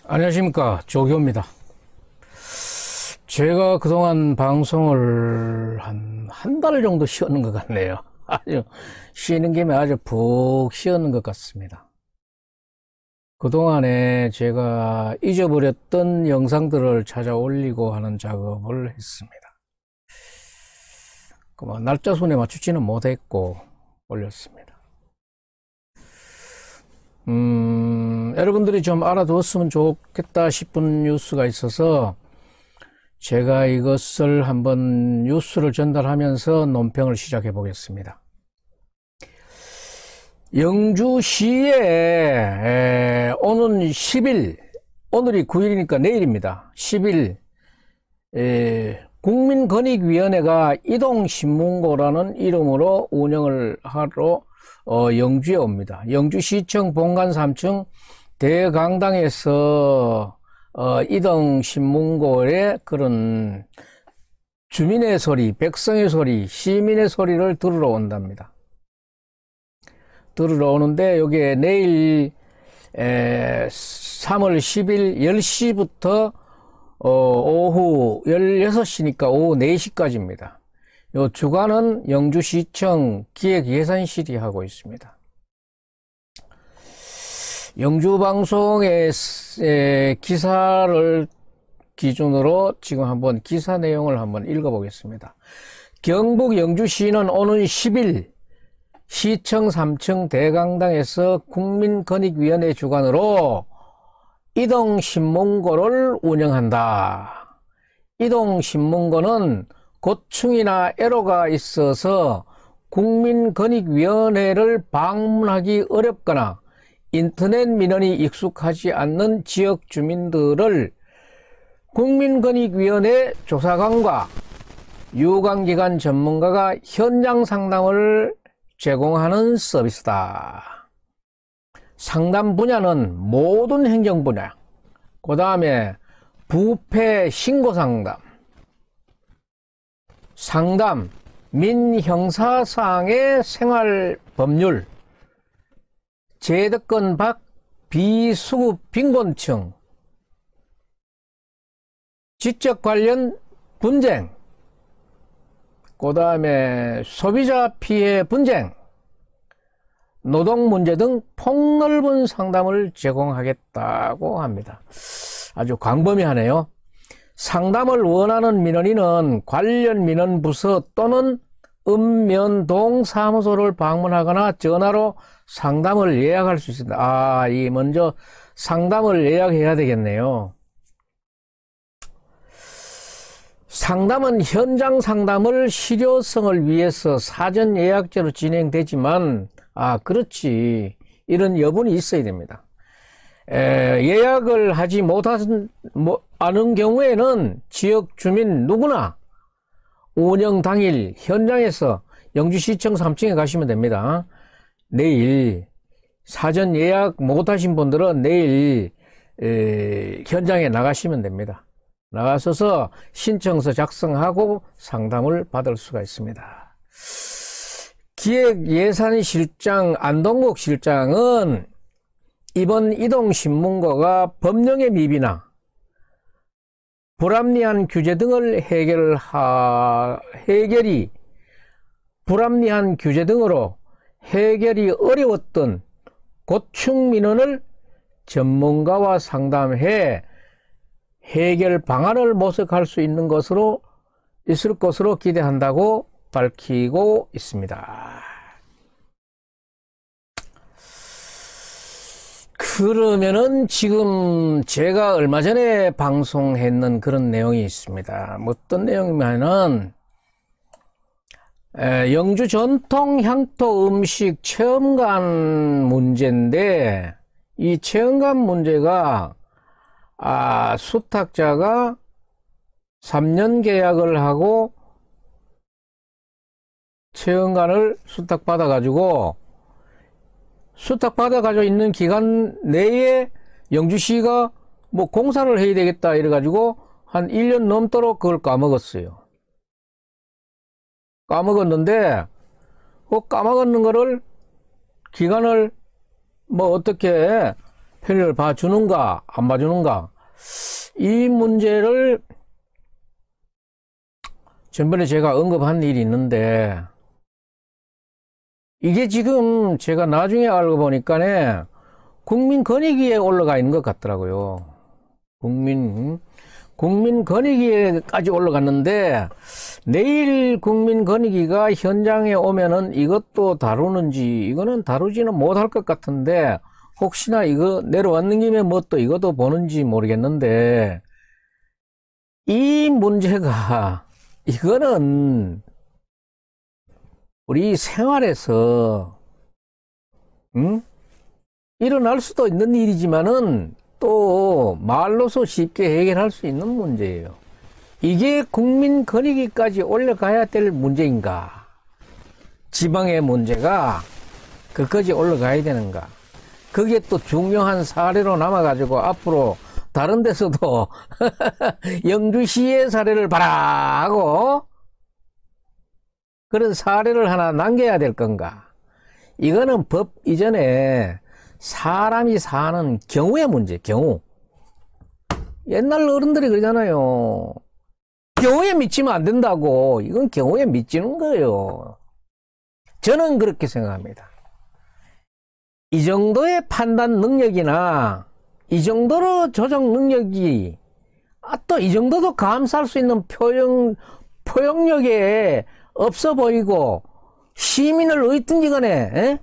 안녕하십니까, 조교입니다. 제가 그동안 방송을 한 달 정도 쉬었는 것 같네요. 아주 쉬는 김에 아주 푹 쉬었는 것 같습니다. 그동안에 제가 잊어버렸던 영상들을 찾아 올리고 하는 작업을 했습니다. 날짜 순에 맞추지는 못했고 올렸습니다. 여러분들이 좀 알아두었으면 좋겠다 싶은 뉴스가 있어서 제가 이것을 한번 뉴스를 전달하면서 논평을 시작해 보겠습니다. 영주시에 오는 10일, 오늘이 9일이니까 내일입니다. 10일 국민권익위원회가 이동신문고라는 이름으로 운영을 하러 영주에 옵니다. 영주시청 본관 3층 대강당에서 이동신문고의 그런 주민의 소리, 백성의 소리, 시민의 소리를 들으러 온답니다. 들으러 오는데 여기에 내일 3월 10일 10시부터 오후 16시니까 오후 4시까지입니다. 요 주관은 영주시청 기획예산실이 하고 있습니다. 영주방송의 기사를 기준으로 지금 한번 기사 내용을 한번 읽어보겠습니다. 경북 영주시는 오는 10일 시청 3층 대강당에서 국민권익위원회 주관으로 이동신문고를 운영한다. 이동신문고는 고충이나 애로가 있어서 국민권익위원회를 방문하기 어렵거나 인터넷 민원이 익숙하지 않는 지역 주민들을 국민권익위원회 조사관과 유관기관 전문가가 현장 상담을 제공하는 서비스다. 상담 분야는 모든 행정 분야, 그 다음에 부패 신고 상담, 민형사사항의 생활법률, 제득권 밖 비수급 빈곤층, 지적 관련 분쟁, 그 다음에 소비자 피해 분쟁, 노동 문제 등 폭넓은 상담을 제공하겠다고 합니다. 아주 광범위하네요. 상담을 원하는 민원인은 관련 민원부서 또는 읍면동 사무소를 방문하거나 전화로 상담을 예약할 수 있습니다. 먼저 상담을 예약해야 되겠네요. 상담은 현장 상담을 실효성을 위해서 사전 예약제로 진행되지만 그렇지, 이런 여분이 있어야 됩니다. 예약을 하지 않은 경우에는 지역 주민 누구나 운영 당일 현장에서 영주시청 3층에 가시면 됩니다. 내일 사전 예약 못하신 분들은 내일 현장에 나가시면 됩니다. 나가셔서 신청서 작성하고 상담을 받을 수가 있습니다. 기획예산실장 안동국 실장은 이번 이동신문고가 법령의 미비나 불합리한 규제 등을 불합리한 규제 등으로 해결이 어려웠던 고충 민원을 전문가와 상담해 해결 방안을 모색할 수 있을 것으로 기대한다고 밝히고 있습니다. 그러면은 지금 제가 얼마 전에 방송했는 그런 내용이 있습니다. 어떤 내용이냐면은 영주 전통 향토 음식 체험관 문제인데, 이 체험관 문제가 수탁자가 3년 계약을 하고 체험관을 수탁받아가지고 있는 기간 내에 영주시가 공사를 해야 되겠다 이래가지고 한 1년 넘도록 그걸 까먹었어요. 까먹었는데 까먹었는 거를 기간을 어떻게 편의를 봐주는가, 안 봐주는가. 이 문제를 전번에 제가 언급한 일이 있는데, 이게 지금 제가 나중에 알고 보니까 국민권익위에 올라가 있는 것 같더라고요. 국민권익위에까지 올라갔는데, 내일 국민권익위가 현장에 오면은 이것도 다루는지, 이거는 다루지는 못할 것 같은데, 혹시나 이거 내려왔는 김에 뭐 또 이것도 보는지 모르겠는데, 이 문제가, 이거는 우리 생활에서, 일어날 수도 있는 일이지만은 또 말로서 쉽게 해결할 수 있는 문제예요. 이게 국민권익위까지 올라가야 될 문제인가? 지방의 문제가 그까지 올라가야 되는가? 그게 또 중요한 사례로 남아가지고 앞으로 다른 데서도 영주시의 사례를 봐라 하고 그런 사례를 하나 남겨야 될 건가? 이거는 법 이전에 사람이 사는 경우의 문제, 경우. 옛날 어른들이 그러잖아요. 경우에 미치면 안 된다고. 이건 경우에 미치는 거예요. 저는 그렇게 생각합니다. 이 정도의 판단 능력이나 이 정도로 조정 능력이 또 이 정도도 감수할 수 있는 포용력에 없어 보이고 시민을 어디든지 간에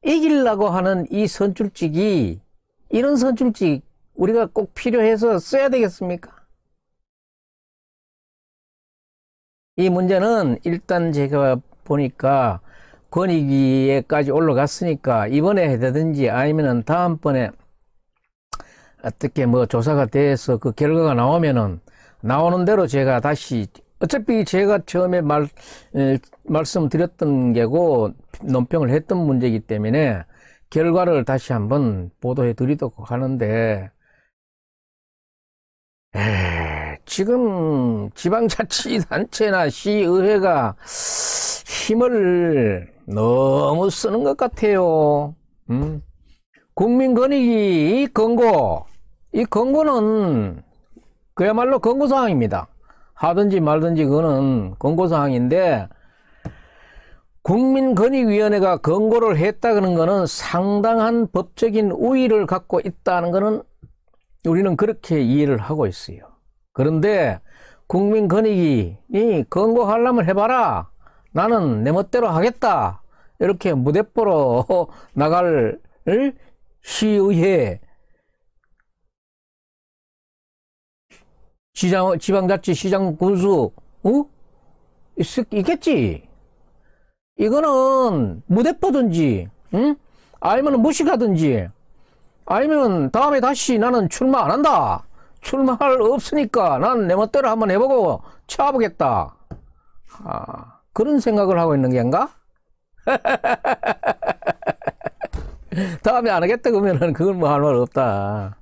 이기려고 하는 이 선출직이 이런 선출직 우리가 꼭 필요해서 써야 되겠습니까? 이 문제는 일단 제가 보니까 권익위에까지 올라갔으니까 이번에 해야되든지 아니면은 다음번에 어떻게 뭐 조사가 돼서 그 결과가 나오면은 나오는 대로 제가 다시 어차피 제가 처음에 말씀드렸던 게고 논평을 했던 문제이기 때문에 결과를 다시 한번 보도해 드리도록 하는데 지금 지방자치단체나 시의회가 힘을 너무 쓰는 것 같아요. 국민권익위 이 권고는 그야말로 권고사항입니다. 하든지 말든지 그거는 권고사항인데 국민권익위원회가 권고를 했다는 거는 상당한 법적인 우위를 갖고 있다는 거는 우리는 그렇게 이해를 하고 있어요. 그런데 국민권익위 권고하려면 해봐라. 나는 내 멋대로 하겠다. 이렇게 무대뽀로 나갈 시의회, 지방자치, 시장, 군수, 있겠지? 이거는 무대뽀든지, 아니면 무식하든지, 아니면 다음에 다시 나는 출마 안 한다. 출마할 없으니까 난 내 멋대로 한번 해보고 쳐보겠다. 그런 생각을 하고 있는 게인가? 다음에 안 하겠다 그러면은 그건 뭐 할 말 없다.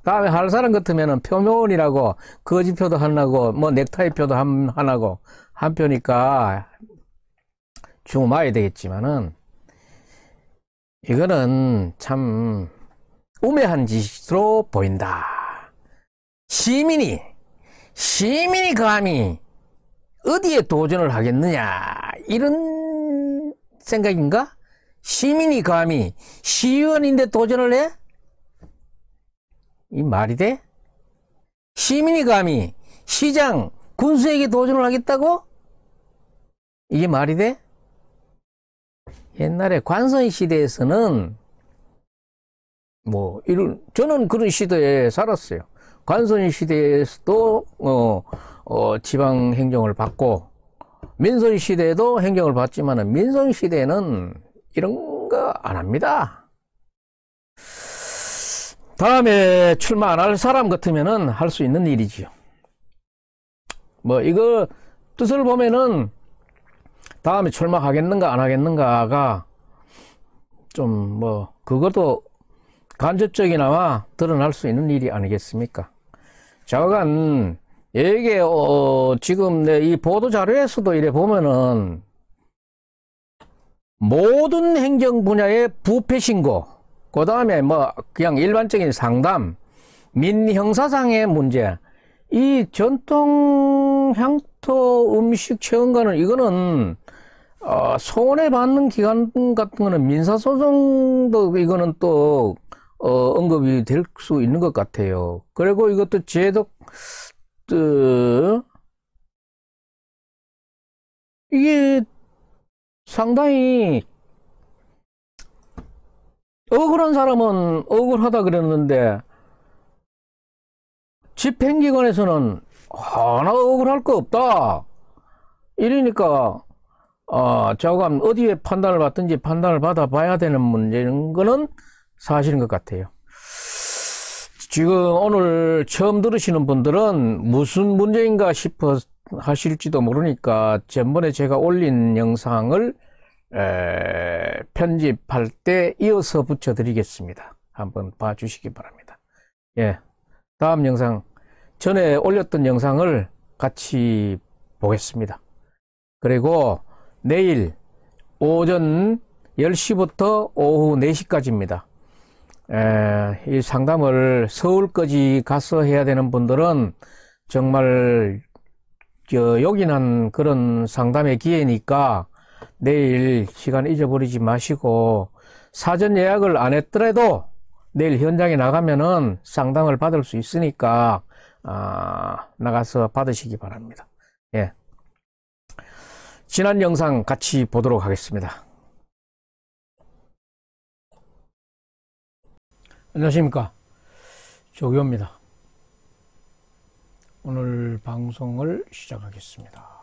다음에 할 사람 같으면은 표면이라고 거지표도 하나고 뭐 넥타이표도 하나고 한 표니까 주고 마야 되겠지만은 이거는 참 우매한 짓으로 보인다. 시민이 감히 어디에 도전을 하겠느냐 이런 생각인가? 시민이 감히 시의원인데 도전을 해? 이 말이 돼? 시민이 감히 시장, 군수에게 도전을 하겠다고? 이게 말이 돼? 옛날에 관선 시대에서는 저는 그런 시대에 살았어요. 관선 시대에서도 지방 행정을 받고 민선 시대에도 행정을 받지만 민선 시대에는 이런 거 안 합니다. 다음에 출마 안 할 사람 같으면은 할 수 있는 일이지요. 이거 뜻을 보면은 다음에 출마하겠는가 안 하겠는가가 좀 그것도 간접적이나마 드러날 수 있는 일이 아니겠습니까? 좌우간 이게 지금 이 보도 자료에서도 이래 보면은 모든 행정 분야의 부패 신고, 그 다음에 뭐 그냥 일반적인 상담, 민형사상의 문제, 이 전통 향토 음식 체험관은 이거는 손해받는 기간 같은 거는 민사소송도 이거는 또 언급이 될 수 있는 것 같아요. 그리고 이것도 제독 이게 상당히 억울한 사람은 억울하다 그랬는데 집행기관에서는 하나 억울할 거 없다 이러니까 저건 어디에 판단을 받든지 판단을 받아 봐야 되는 문제인 거는 사실인 것 같아요. 지금 오늘 처음 들으시는 분들은 무슨 문제인가 싶어 하실지도 모르니까 전번에 제가 올린 영상을 편집할 때 이어서 붙여 드리겠습니다. 한번 봐주시기 바랍니다. 예, 다음 영상, 전에 올렸던 영상을 같이 보겠습니다. 그리고 내일 오전 10시부터 오후 4시까지입니다. 이 상담을 서울까지 가서 해야 되는 분들은 정말 요긴한 그런 상담의 기회니까 내일 시간 잊어버리지 마시고, 사전 예약을 안 했더라도 내일 현장에 나가면은 상담을 받을 수 있으니까 나가서 받으시기 바랍니다. 예. 지난 영상 같이 보도록 하겠습니다. 안녕하십니까, 조교입니다. 오늘 방송을 시작하겠습니다.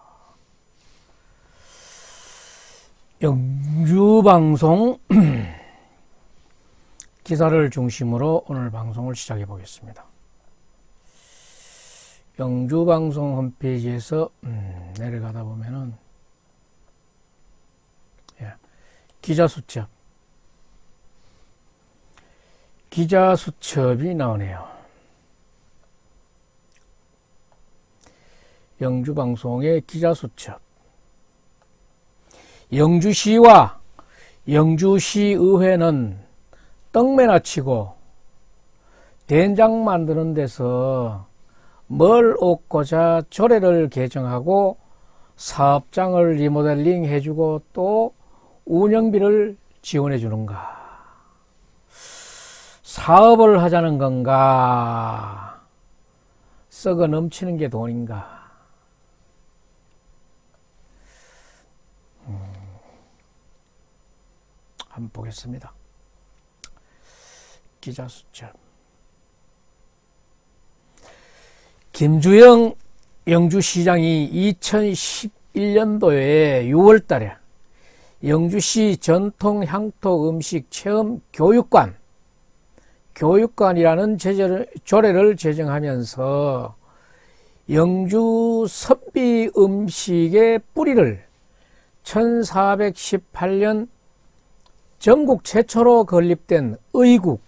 영주방송 기사를 중심으로 오늘 방송을 시작해 보겠습니다. 영주방송 홈페이지에서 내려가다 보면은 기자수첩이 나오네요. 영주방송의 기자수첩. 영주시와 영주시의회는 떡매나 치고 된장 만드는 데서 뭘 얻고자 조례를 개정하고 사업장을 리모델링 해주고 또 운영비를 지원해 주는가? 사업을 하자는 건가? 썩어 넘치는 게 돈인가? 한번 보겠습니다. 기자수첩. 김주영 영주시장이 2011년도에 6월 달에 영주시 전통 향토 음식 체험 교육관이라는 조례를 제정하면서 영주 선비 음식의 뿌리를 1418년 전국 최초로 건립된 의국이라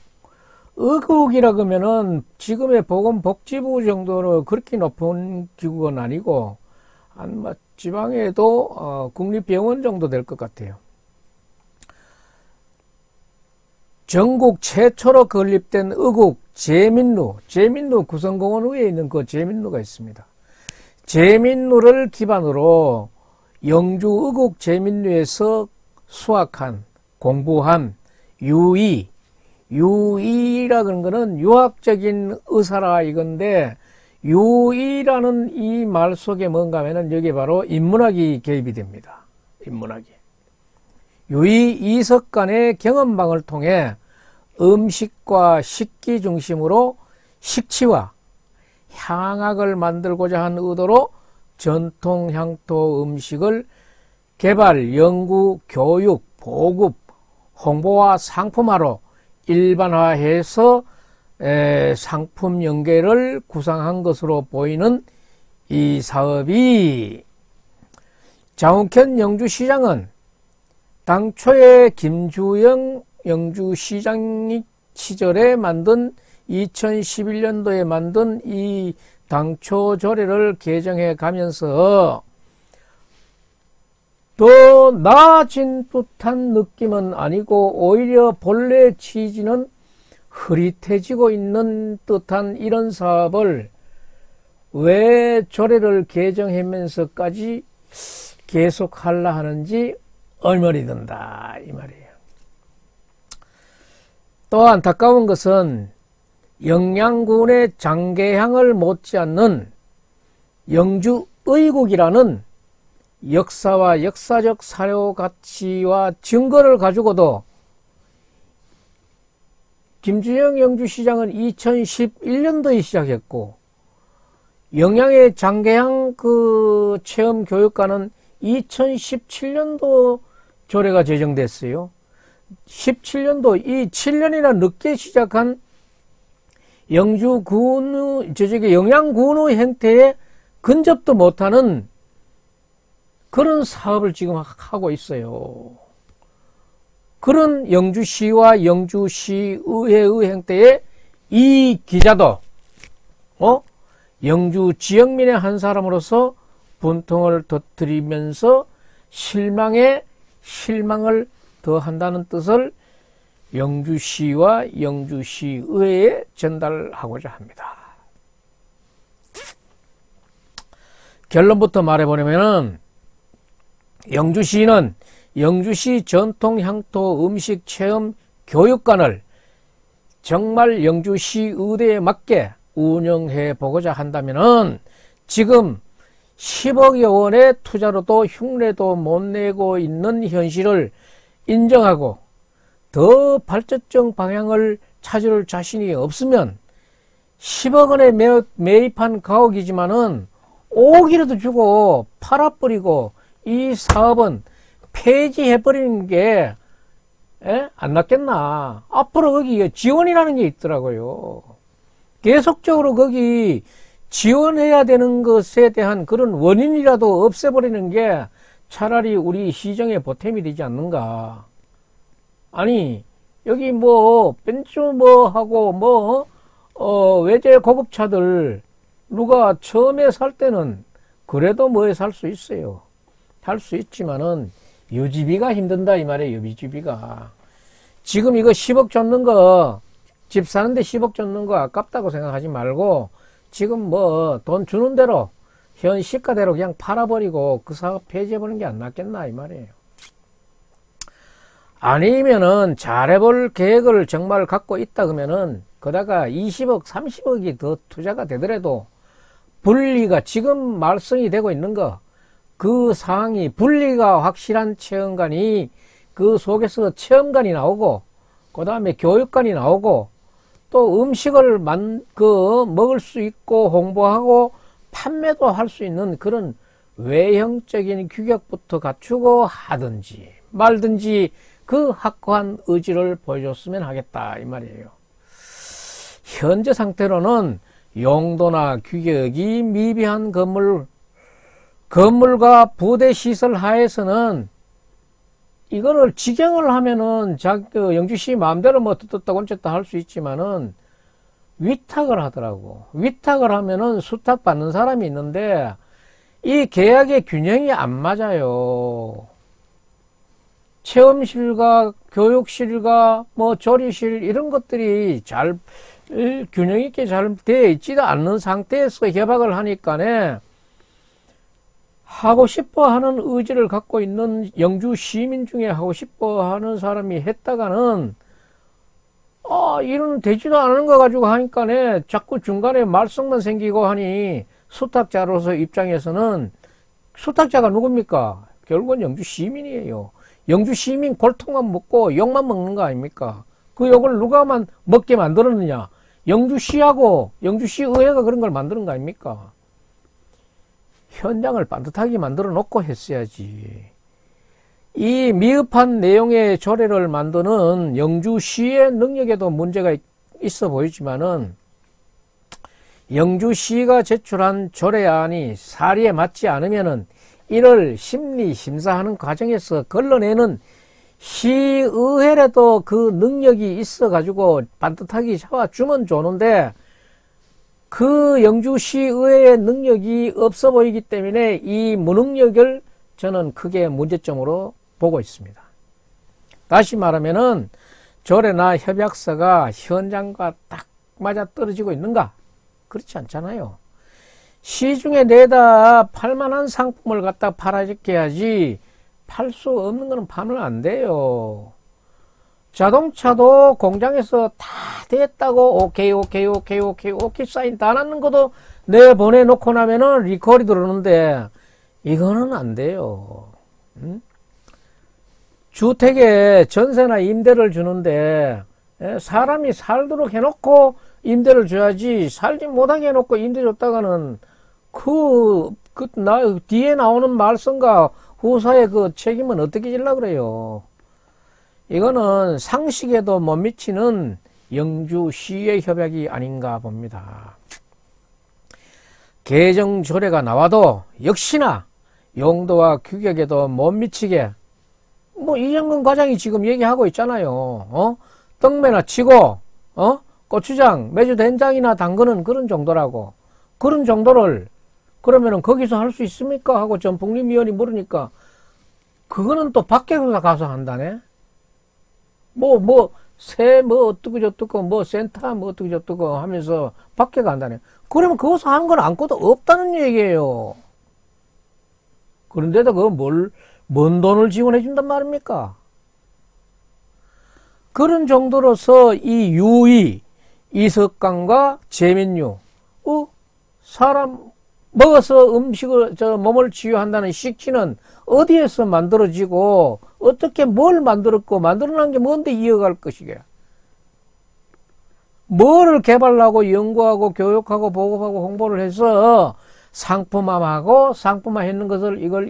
그러면은 지금의 보건복지부 정도로 그렇게 높은 기구는 아니고 한 지방에도 국립병원 정도 될 것 같아요. 전국 최초로 건립된 의국 제민루 구성공원 위에 있는 그 제민루가 있습니다. 제민루를 기반으로 영주 의국 제민루에서 수학한 공부한 유의라는 것은 유학적인 의사라 이건데, 유의라는 이 말 속에 뭔가 하면은 여기 바로 인문학이 개입이 됩니다. 인문학이. 유의 이석간의 경험방을 통해 음식과 식기 중심으로 식치와 향학을 만들고자 한 의도로 전통 향토 음식을 개발, 연구, 교육, 보급, 홍보와 상품화로 일반화해서 상품 연계를 구상한 것으로 보이는 이 사업이, 장욱현 영주시장은 당초에 김주영 영주시장 시절에 만든 2011년도에 만든 이 당초 조례를 개정해 가면서 더 나아진 듯한 느낌은 아니고 오히려 본래 취지는 흐릿해지고 있는 듯한 이런 사업을 왜 조례를 개정하면서까지 계속 하려 하는지 의문이 든다 이 말이에요. 또 안타까운 것은 영양군의 장계향을 못지않는 영주 의국이라는 역사와 역사적 사료 가치와 증거를 가지고도 김주영 영주시장은 2011년도에 시작했고 영양의 장계향 그 체험 교육과는 2017년도 조례가 제정됐어요. 17년도 이 7년이나 늦게 시작한 영주군의 영양군의 행태에 근접도 못하는 그런 사업을 지금 하고 있어요. 그런 영주시와 영주시의회의 행태에 이 기자도 영주 지역민의 한 사람으로서 분통을 터뜨리면서 실망에 실망을 더한다는 뜻을 영주시와 영주시의회에 전달하고자 합니다. 결론부터 말해보려면 영주시는 영주시 전통 향토 음식 체험 교육관을 정말 영주시 의대에 맞게 운영해 보고자 한다면은 지금 10억여 원의 투자로도 흉내도 못 내고 있는 현실을 인정하고 더 발전적 방향을 찾을 자신이 없으면 10억 원에 매입한 가옥이지만은 5억이라도 주고 팔아버리고 이 사업은 폐지해버리는 게 안 낫겠나. 앞으로 거기 지원이라는 게 있더라고요. 계속적으로 거기 지원해야 되는 것에 대한 그런 원인이라도 없애버리는 게 차라리 우리 시정에 보탬이 되지 않는가. 아니 여기 뭐 벤츠 뭐 하고 뭐 외제 고급차들 누가 처음에 살 때는 그래도 뭐에 살 수 있어요. 살 수 있지만은 유지비가 힘든다 이 말이에요. 유지비가. 지금 이거 10억 줬는 거 집 사는데 10억 줬는 거 아깝다고 생각하지 말고 지금 뭐 돈 주는 대로 현 시가대로 그냥 팔아버리고 그 사업 폐지해버리는 게 안 낫겠나 이 말이에요. 아니면은 잘해볼 계획을 정말 갖고 있다 그러면은 거다가 20억 30억이 더 투자가 되더라도 분리가 지금 말썽이 되고 있는 거 그 사항이 분리가 확실한 체험관이 그 속에서 체험관이 나오고 그 다음에 교육관이 나오고 또 음식을 먹을 수 있고 홍보하고 판매도 할 수 있는 그런 외형적인 규격부터 갖추고 하든지 말든지 그 확고한 의지를 보여줬으면 하겠다 이 말이에요. 현재 상태로는 용도나 규격이 미비한 건물과 부대 시설 하에서는 이거를 직영을 하면은 영주시 마음대로 뭐 뜯었다 얹혔다 할 수 있지만은 위탁을 하더라고. 위탁을 하면은 수탁 받는 사람이 있는데 이 계약의 균형이 안 맞아요. 체험실과 교육실과 뭐 조리실 이런 것들이 잘 균형 있게 잘 되어 있지도 않는 상태에서 협약을 하니까네 하고 싶어 하는 의지를 갖고 있는 영주 시민 중에 하고 싶어 하는 사람이 했다가는 이런 되지도 않은 거 가지고 하니까네 자꾸 중간에 말썽만 생기고 하니 수탁자로서 입장에서는 수탁자가 누굽니까? 결국은 영주 시민이에요. 영주 시민 골통만 먹고 욕만 먹는 거 아닙니까? 그 욕을 누가만 먹게 만들었느냐? 영주시하고 영주시의회가 그런 걸 만드는 거 아닙니까? 현장을 반듯하게 만들어 놓고 했어야지. 이 미흡한 내용의 조례를 만드는 영주시의 능력에도 문제가 있어 보이지만은 영주시가 제출한 조례안이 사리에 맞지 않으면은 이를 심리 심사하는 과정에서 걸러내는 시의회라도 그 능력이 있어 가지고 반듯하게 잡아주면 좋은데 그 영주시의회의 능력이 없어 보이기 때문에 이 무능력을 저는 크게 문제점으로 보고 있습니다. 다시 말하면은 조례나 협약서가 현장과 딱 맞아 떨어지고 있는가? 그렇지 않잖아요. 시중에 내다 팔만한 상품을 갖다 팔아야지 팔 수 없는 거는 파면 안 돼요. 자동차도 공장에서 다 됐다고 오케이 사인 다 났는 것도 내보내놓고 나면은 리콜이 들어오는데 이거는 안 돼요. 주택에 전세나 임대를 주는데 사람이 살도록 해놓고 임대를 줘야지 살지 못하게 해놓고 임대 줬다가는 뒤에 나오는 말썽과 후사의 그 책임은 어떻게 질라 그래요. 이거는 상식에도 못 미치는 영주시의 협약이 아닌가 봅니다. 개정조례가 나와도 역시나 용도와 규격에도 못 미치게 이정근 과장이 지금 얘기하고 있잖아요. 떡매나 치고 고추장, 매주 된장이나 담그는 그런 정도라고. 그런 정도를 그러면은 거기서 할 수 있습니까? 하고 전북림위원이 물으니까 그거는 또 밖에서 가서 한다네. 어떻고 저떻고 센터 어떻고 저떻고 하면서 밖에 간다네. 그러면 거기서 하는 건 아무것도 없다는 얘기예요. 그런데도 뭔 돈을 지원해 준단 말입니까? 그런 정도로서 이 유의, 이석강과 재민유, 사람 먹어서 음식을, 몸을 치유한다는 식지는 어디에서 만들어지고, 어떻게 뭘 만들었고, 만들어낸 게 뭔데 이어갈 것이게. 뭐를 개발하고, 연구하고, 교육하고, 보급하고, 홍보를 해서 상품화하고, 상품화했는 것을 이걸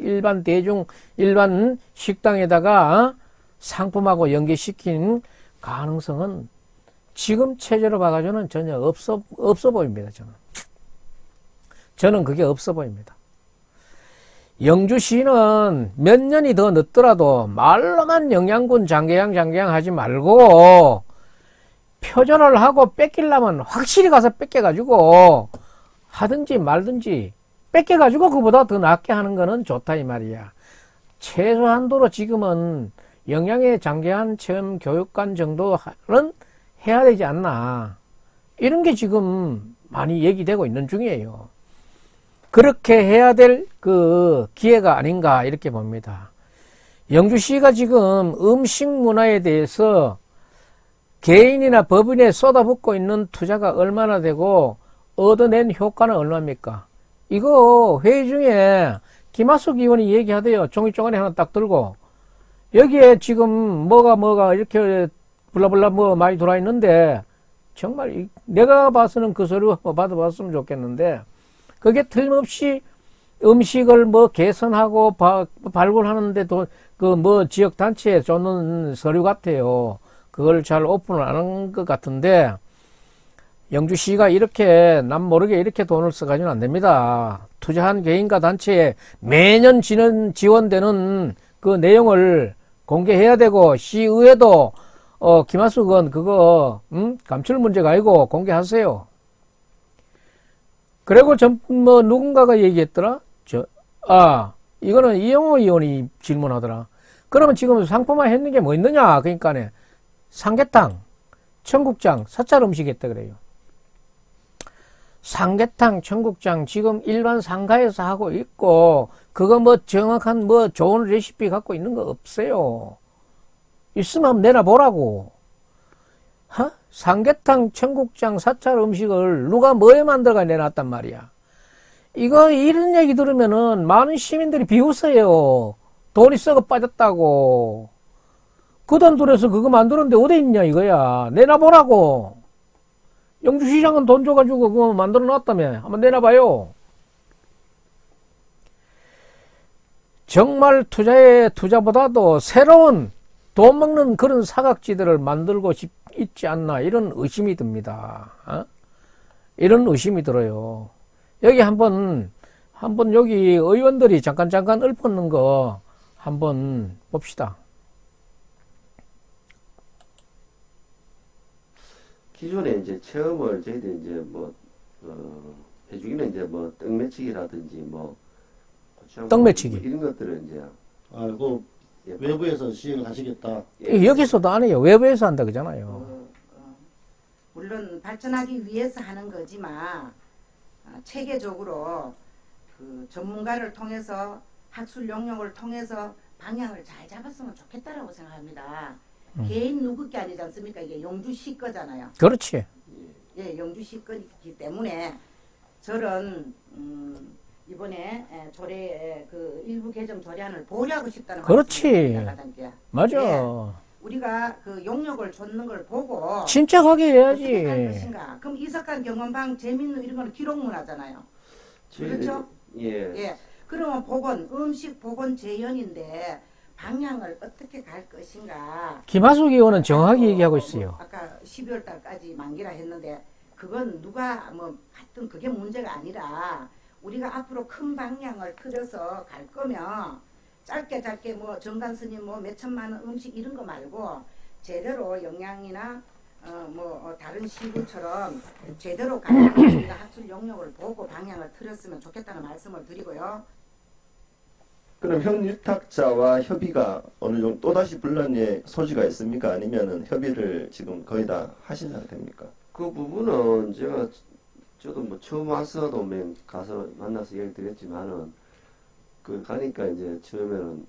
일반 식당에다가 상품하고 연계시킨 가능성은 지금 체제로 봐가지고는 전혀 없어 보입니다, 저는 그게 없어 보입니다. 영주시는 몇 년이 더 늦더라도 말로만 영양군 장개양 하지 말고 표절을 하고 뺏기려면 확실히 가서 뺏겨가지고 하든지 말든지 뺏겨가지고 그보다 더 낫게 하는 거는 좋다 이 말이야. 최소한도로 지금은 영양의 장개한 체험 교육관 정도는 해야 되지 않나. 이런 게 지금 많이 얘기되고 있는 중이에요. 그렇게 해야 될 그 기회가 아닌가 이렇게 봅니다. 영주시가 지금 음식 문화에 대해서 개인이나 법인에 쏟아붓고 있는 투자가 얼마나 되고 얻어낸 효과는 얼마입니까? 이거 회의 중에 김하숙 의원이 얘기하대요. 종이 쪼가리 하나 딱 들고 여기에 지금 뭐가 이렇게 블라블라 많이 들어와 있는데 정말 내가 봐서는 그 서류 받아봤으면 좋겠는데 그게 틀림없이 음식을 개선하고 발굴하는데 지역 단체에 줬는 서류 같아요. 그걸 잘 오픈을 안 한 것 같은데 영주시가 이렇게 남 모르게 이렇게 돈을 써가지고는 안 됩니다. 투자한 개인과 단체에 매년 지원되는 그 내용을 공개해야 되고 시의회도 김하숙 의원 그거 감출 문제가 아니고 공개하세요. 그리고 누군가가 얘기했더라. 이거는 이영호 의원이 질문하더라. 그러면 지금 상품화 했는 게 뭐 있느냐? 그러니까네. 삼계탕, 청국장, 사찰 음식 했다 그래요. 삼계탕, 청국장 지금 일반 상가에서 하고 있고, 그거 정확한 좋은 레시피 갖고 있는 거 없어요. 있으면 한번 내놔보라고. 삼계탕, 청국장, 사찰 음식을 누가 뭐에 만들어가 내놨단 말이야. 이런 얘기 들으면은 많은 시민들이 비웃어요. 돈이 썩어 빠졌다고. 그 돈 들여서 그거 만들었는데 어디 있냐 이거야. 내놔보라고. 영주시장은 돈 줘가지고 그거 만들어 놨다며. 한번 내놔봐요. 정말 투자보다도 새로운 돈 먹는 그런 사각지대를 만들고 있지 않나 이런 의심이 듭니다. 이런 의심이 들어요. 여기 한번 여기 의원들이 잠깐 읊었는 거 한번 봅시다. 기존에 이제 체험을 저희들이 이제 해주기는 이제 떡매치기라든지 시험 떡매치기. 이런 것들은 이제 그 예, 외부에서 시행을 하시겠다. 여기서도 안 해요. 외부에서 한다 그러잖아요. 물론 발전하기 위해서 하는 거지만 체계적으로 그 전문가를 통해서 학술 용역을 통해서 방향을 잘 잡았으면 좋겠다라고 생각합니다. 개인 누구 게 아니지 않습니까? 이게 영주시 거잖아요. 그렇지. 예, 영주시 거이기 때문에 저런 이번에 조례 그 일부 개정 조례안을 보류하고 싶다는 그렇지. 말씀입니다, 가장께. 맞아. 예, 우리가 그 용역을 줬는 걸 보고 침착하게 어떻게 할 해야지. 것인가. 그럼 이석한 경험방 재밌는 이런 거는 기록문화잖아요. 그렇죠? 예. 예. 그러면 보건 음식 보건 재현인데 방향을 어떻게 갈 것인가. 김하숙 의원은 정확히 얘기하고 있어요. 아까 12월 달까지 만기라 했는데 그건 누가 뭐 하여튼 그게 문제가 아니라 우리가 앞으로 큰 방향을 틀어서 갈 거면 짧게 뭐 정관 스님 뭐 몇천만 원 음식 이런 거 말고 제대로 영양이나 다른 시구처럼 제대로 가는 우리가 학술 용역을 보고 방향을 틀었으면 좋겠다는 말씀을 드리고요. 그럼 현유탁자와 협의가 어느 정도 또다시 분란의 소지가 있습니까? 아니면은 협의를 지금 거의 다 하신 상태입니까? 그 부분은 저도 뭐 처음 와서도 가서 만나서 얘기 드렸지만은 그 가니까 이제 처음에는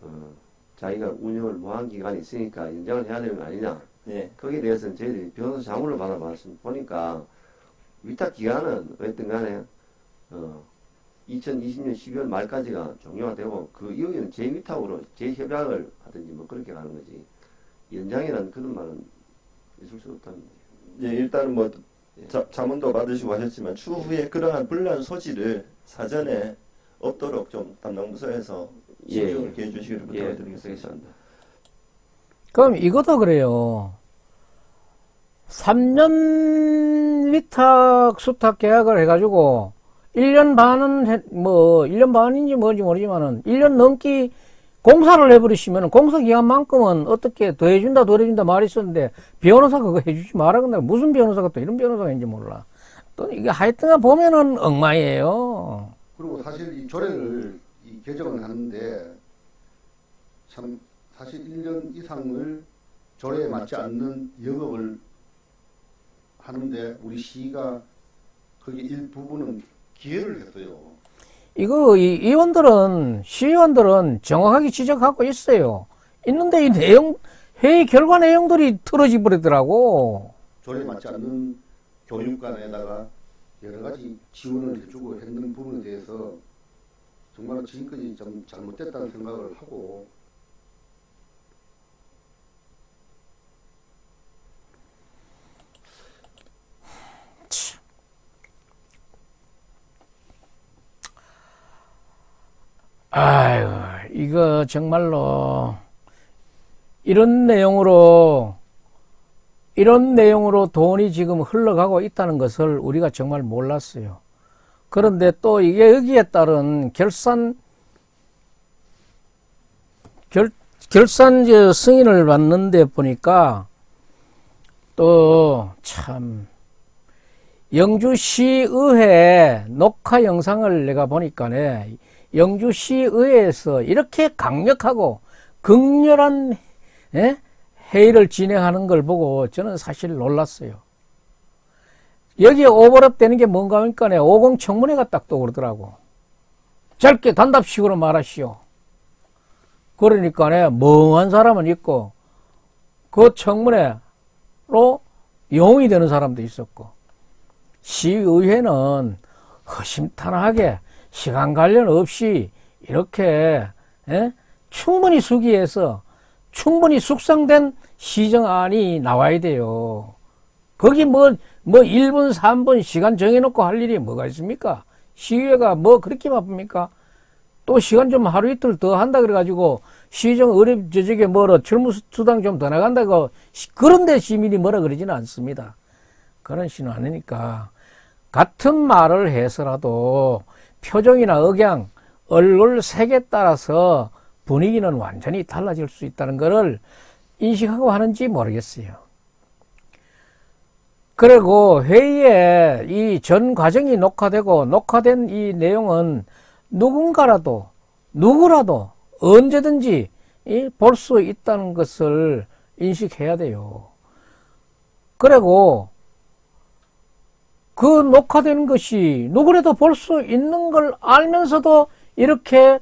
자기가 운영을 무한 기간이 있으니까 연장을 해야 되는 거 아니냐. 네. 거기에 대해서는 저희들이 변호사 자문을 받아봤습니다. 보니까 위탁 기간은 어쨌든 간에 2020년 12월 말까지가 종료가 되고 그 이후에는 재위탁으로 재협약을 하든지 뭐 그렇게 가는 거지. 연장이라는 그런 말은 있을 수 없답니다. 예, 일단은 뭐 예. 자문도 받으시고 하셨지만 추후에 그러한 분란 소지를 사전에 없도록 좀 담당 부서에서 신중을 기해 주시기를 부탁을 드리겠습니다. 그럼 이것도 그래요. 3년 위탁 수탁 계약을 해가지고 1년 반은 1년 반인지 뭔지 모르지만은 1년 넘기 공사를 해버리시면 공사 기간만큼은 어떻게 더 해준다 더 해준다 말이 있었는데 변호사 그거 해주지 말아 근데 무슨 변호사가 또 이런 변호사가 있는지 몰라. 또 이게 하여튼간 보면은 엉망이에요. 그리고 사실 이 조례를 개정을 하는데 참 사실 1년 이상을 조례에 맞지 않는 영업을 하는데 우리 시가 거기 일부분은 기여를 했어요. 이거 시의원들은 정확하게 지적하고 있어요. 있는데 이 내용 회의 결과 내용들이 틀어져 버리더라고. 조례에 맞지 않는 교육관에다가 여러 가지 지원을 해주고 했는 부분에 대해서 정말 지금까지 좀 잘못됐다는 생각을 하고 아유, 이거 정말로 이런 내용으로 돈이 지금 흘러가고 있다는 것을 우리가 정말 몰랐어요. 그런데 또 이게 여기에 따른 결산 승인을 받는데 보니까 또 참 영주시의회 녹화 영상을 내가 보니까네 영주시의회에서 이렇게 강력하고 극렬한 회의를 진행하는 걸 보고 저는 사실 놀랐어요. 여기에 오버랩 되는 게 뭔가 하니까 50 청문회가 딱 떠오르더라고. 짧게 단답식으로 말하시오. 그러니까 멍한 사람은 있고 그 청문회로 용이 되는 사람도 있었고 시의회는 허심탄회하게 시간 관련 없이 이렇게 충분히 수기해서 충분히 숙성된 시정안이 나와야 돼요. 거기 뭐 1분 3분 시간 정해놓고 할 일이 뭐가 있습니까? 시의회가 뭐 그렇게 바쁩니까? 또 시간 좀 하루 이틀 더 한다 그래가지고 시정 의뢰 저쪽에 철무수당 좀 더 나간다고 그런데 시민이 뭐라 그러지는 않습니다. 그런 시는 않으니까 같은 말을 해서라도 표정이나 억양, 얼굴 색에 따라서 분위기는 완전히 달라질 수 있다는 것을 인식하고 하는지 모르겠어요. 그리고 회의에 이 전 과정이 녹화된 이 내용은 누군가라도 누구라도 언제든지 볼 수 있다는 것을 인식해야 돼요. 그리고 그 녹화되는 것이 누구라도 볼 수 있는 걸 알면서도 이렇게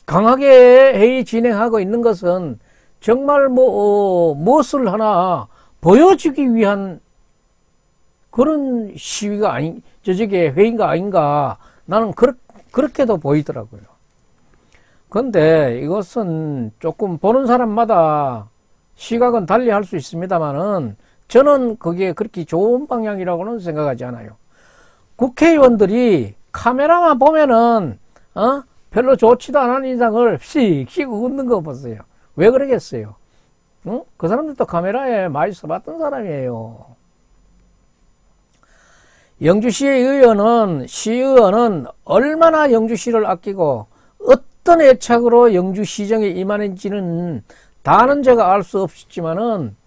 강하게 회의 진행하고 있는 것은 정말 무엇을 하나 보여주기 위한 그런 시위가 회의가 아닌가, 나는 그렇게도 보이더라고요. 근데 이것은 조금 보는 사람마다 시각은 달리 할 수 있습니다만은 저는 그게 그렇게 좋은 방향이라고는 생각하지 않아요. 국회의원들이 카메라만 보면은 별로 좋지도 않은 인상을 씩 웃는 거 보세요. 왜 그러겠어요? 그 사람들도 카메라에 많이 써봤던 사람이에요. 시의원은 얼마나 영주시를 아끼고 어떤 애착으로 영주시정에 임하는지는 다는 제가 알 수 없지만은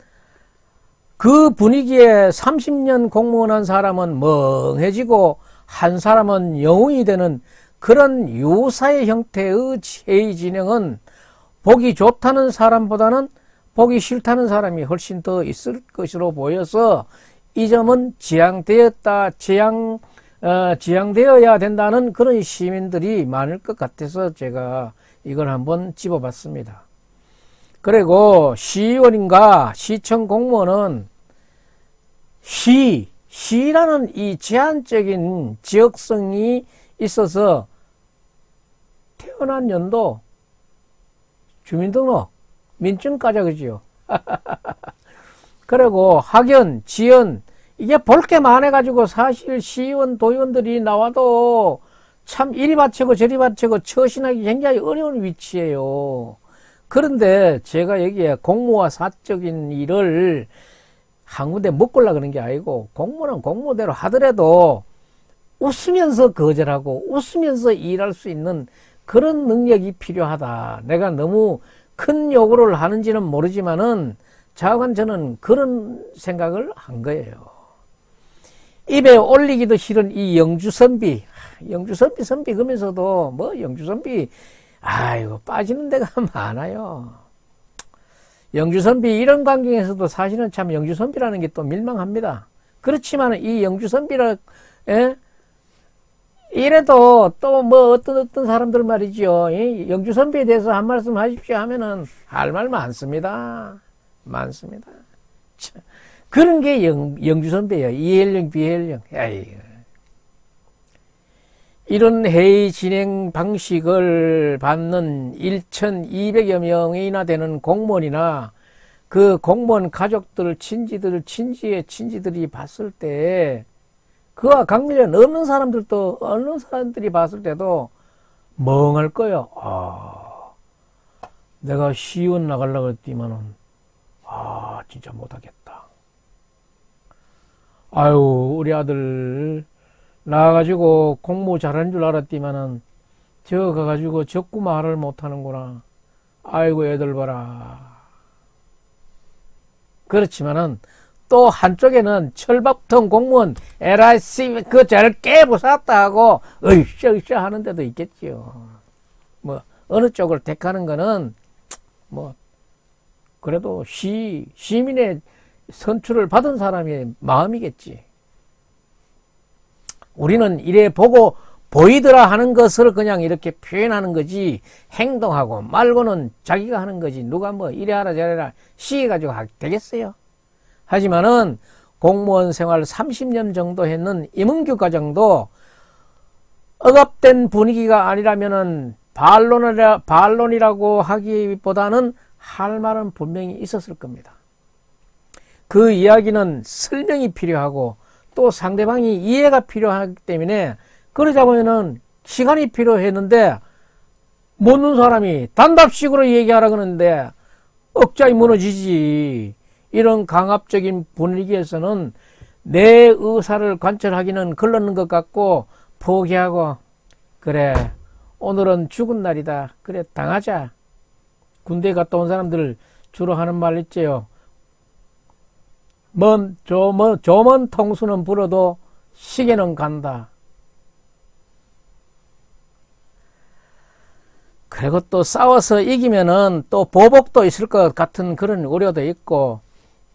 그 분위기에 30년 공무원 한 사람은 멍해지고 한 사람은 영웅이 되는 그런 유사의 형태의 회의 진행은 보기 좋다는 사람보다는 보기 싫다는 사람이 훨씬 더 있을 것으로 보여서 이 점은 지양되어야 된다는 그런 시민들이 많을 것 같아서 제가 이걸 한번 집어봤습니다. 그리고 시의원인가 시청 공무원은 시라는 이 제한적인 지역성이 있어서 태어난 연도, 주민등록, 민증 까자 그지요. 그리고 학연, 지연, 이게 볼 게 많아가지고 사실 시의원, 도의원들이 나와도 참 이리 바치고 저리 바치고 처신하기 굉장히 어려운 위치예요. 그런데 제가 여기에 공무와 사적인 일을 한 군데 묶으려고 그런 게 아니고, 공무는 공무대로 하더라도 웃으면서 거절하고 웃으면서 일할 수 있는 그런 능력이 필요하다. 내가 너무 큰 요구를 하는지는 모르지만은 자관 저는 그런 생각을 한 거예요. 입에 올리기도 싫은 이 영주선비 그러면서도 영주선비 아이고 빠지는 데가 많아요. 영주선비 이런 광경에서도 사실은 참 영주선비라는 게 또 밀망합니다. 그렇지만 이 영주선비라 이래도 또 어떤 사람들 말이죠. 영주선비에 대해서 한 말씀 하십시오 하면은 할 말 많습니다. 그런 게 영주선비예요. 이해령 비해령. 이런 회의 진행 방식을 받는 1,200여 명이나 되는 공무원이나 그 공무원 가족들, 친지의 친지들이 봤을 때 그와 관련 없는 사람들도, 어느 사람들이 봤을 때도 멍할 거예요. 내가 시의원 나가려고 했더니만은, 진짜 못하겠다. 아유, 우리 아들 나와가지고 공부 잘하는 줄 알았더니만은, 저 가가지고 적구 말을 못하는구나. 아이고, 애들 봐라. 그렇지만은, 또 한쪽에는 철밥통 공무원 LIC 그 잘 깨부쌌다 하고 으쌰 하는 데도 있겠지요. 어느 쪽을 택하는 거는 그래도 시민의 선출을 받은 사람의 마음이겠지. 우리는 이래 보고 보이더라 하는 것을 그냥 이렇게 표현하는 거지, 행동하고 말고는 자기가 하는 거지, 누가 이래하라 저래라 시해가지고 되겠어요? 하지만은 공무원 생활 30년 정도 했는 임은규 과장도 억압된 분위기가 아니라면은 반론이라고 하기보다는 할 말은 분명히 있었을 겁니다. 그 이야기는 설명이 필요하고 또 상대방이 이해가 필요하기 때문에, 그러자 보면은 시간이 필요했는데 묻는 사람이 단답식으로 얘기하라 그러는데 억장이 무너지지. 이런 강압적인 분위기에서는 내 의사를 관철하기는 걸렀는 것 같고 포기하고, 그래 오늘은 죽은 날이다, 그래 당하자. 군대 갔다 온 사람들 주로 하는 말 있지요. 조먼 통수는 불어도 시계는 간다. 그리고 또 싸워서 이기면은 또 보복도 있을 것 같은 그런 우려도 있고,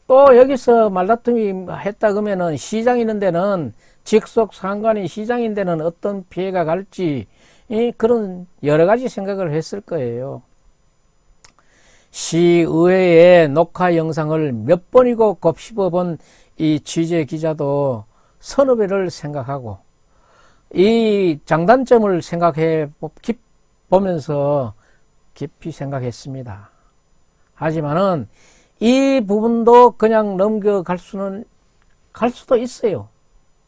또 여기서 말다툼이 했다 그러면은 시장 있는 데는 직속 상관이 시장인 데는 어떤 피해가 갈지, 그런 여러 가지 생각을 했을 거예요. 시의회의 녹화 영상을 몇 번이고 곱씹어 본 이 취재 기자도 선후배를 생각하고 이 장단점을 생각해 보면서 깊이 생각했습니다. 하지만은 이 부분도 그냥 넘겨갈 수도 있어요.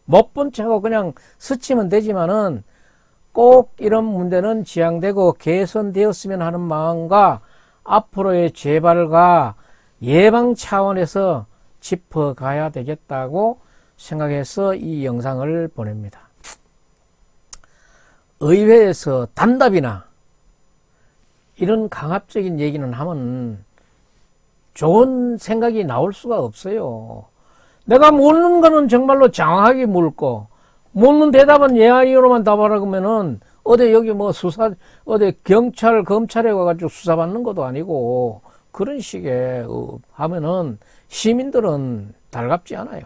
못 본 척하고 그냥 스치면 되지만은 꼭 이런 문제는 지양되고 개선되었으면 하는 마음과 앞으로의 재발과 예방 차원에서 짚어가야 되겠다고 생각해서 이 영상을 보냅니다. 의회에서 단답이나 이런 강압적인 얘기는 하면 좋은 생각이 나올 수가 없어요. 내가 묻는 거는 정말로 장하게 묻고, 묻는 대답은 예, 아니로만 답하라 그러면은, 어디 여기 뭐 어디 경찰, 검찰에 와가지고 수사받는 것도 아니고, 그런 식의 하면은 시민들은 달갑지 않아요.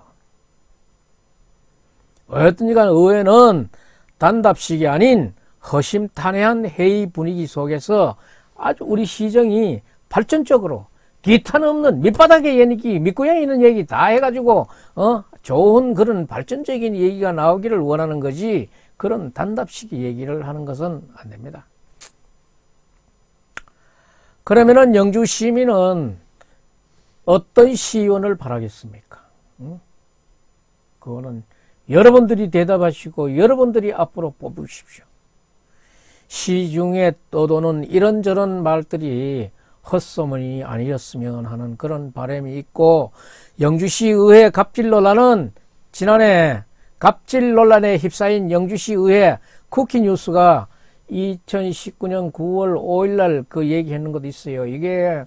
어쨌든간 의회는 단답식이 아닌 허심탄회한 회의 분위기 속에서 아주 우리 시정이 발전적으로 기탄 없는 밑바닥의 얘기, 밑고양이 있는 얘기 다 해가지고 좋은 그런 발전적인 얘기가 나오기를 원하는 거지, 그런 단답식 얘기를 하는 것은 안 됩니다. 그러면은 영주 시민은 어떤 시의원을 바라겠습니까? 그거는 여러분들이 대답하시고 여러분들이 앞으로 뽑으십시오. 시중에 떠도는 이런저런 말들이 헛소문이 아니었으면 하는 그런 바람이 있고, 영주시 의회 갑질 논란은 지난해 갑질 논란에 휩싸인 영주시 의회 쿠키뉴스가 2019년 9월 5일날 그 얘기했는 것도 있어요. 이게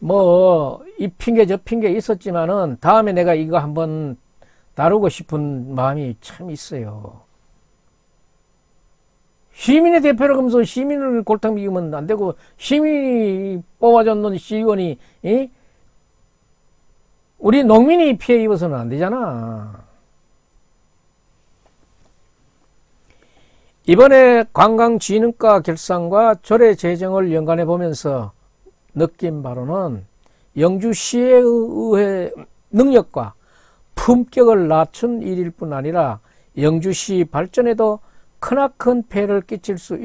뭐 이 핑계 저 핑계 있었지만은 다음에 내가 이거 한번 다루고 싶은 마음이 참 있어요. 시민의 대표를 하면서 시민을 골탕 먹이면 안 되고, 시민이 뽑아줬는 시의원이 우리 농민이 피해 입어서는 안 되잖아. 이번에 관광진흥과 결산과 조례 제정을 연관해 보면서 느낀 바로는 영주시의 의회 능력과 품격을 낮춘 일일 뿐 아니라 영주시 발전에도 크나큰 폐해를 끼칠 수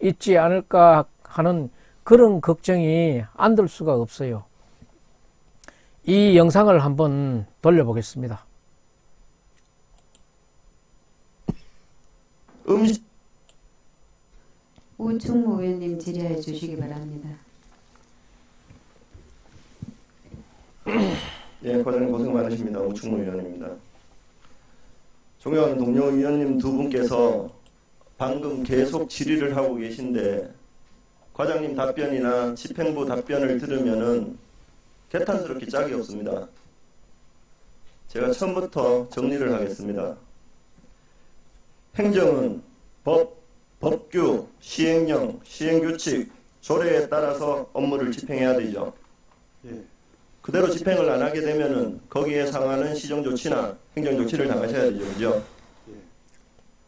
있지 않을까 하는 그런 걱정이 안 들 수가 없어요. 이 영상을 한번 돌려보겠습니다. 우충무 의원님 질의해 주시기 바랍니다. 예, 과장님 고생 많으십니다. 우충무 의원입니다. 존경하는 동료 의원님 두 분께서 방금 계속 질의를 하고 계신데, 과장님 답변이나 집행부 답변을 들으면은 개탄스럽게 짝이 없습니다. 제가 처음부터 정리를 하겠습니다. 행정은 법규, 시행령, 시행규칙, 조례에 따라서 업무를 집행해야 되죠. 예. 그대로 집행을 안 하게 되면은 거기에 상하는 시정조치나 행정조치를 당하셔야 되죠. 그죠? 예.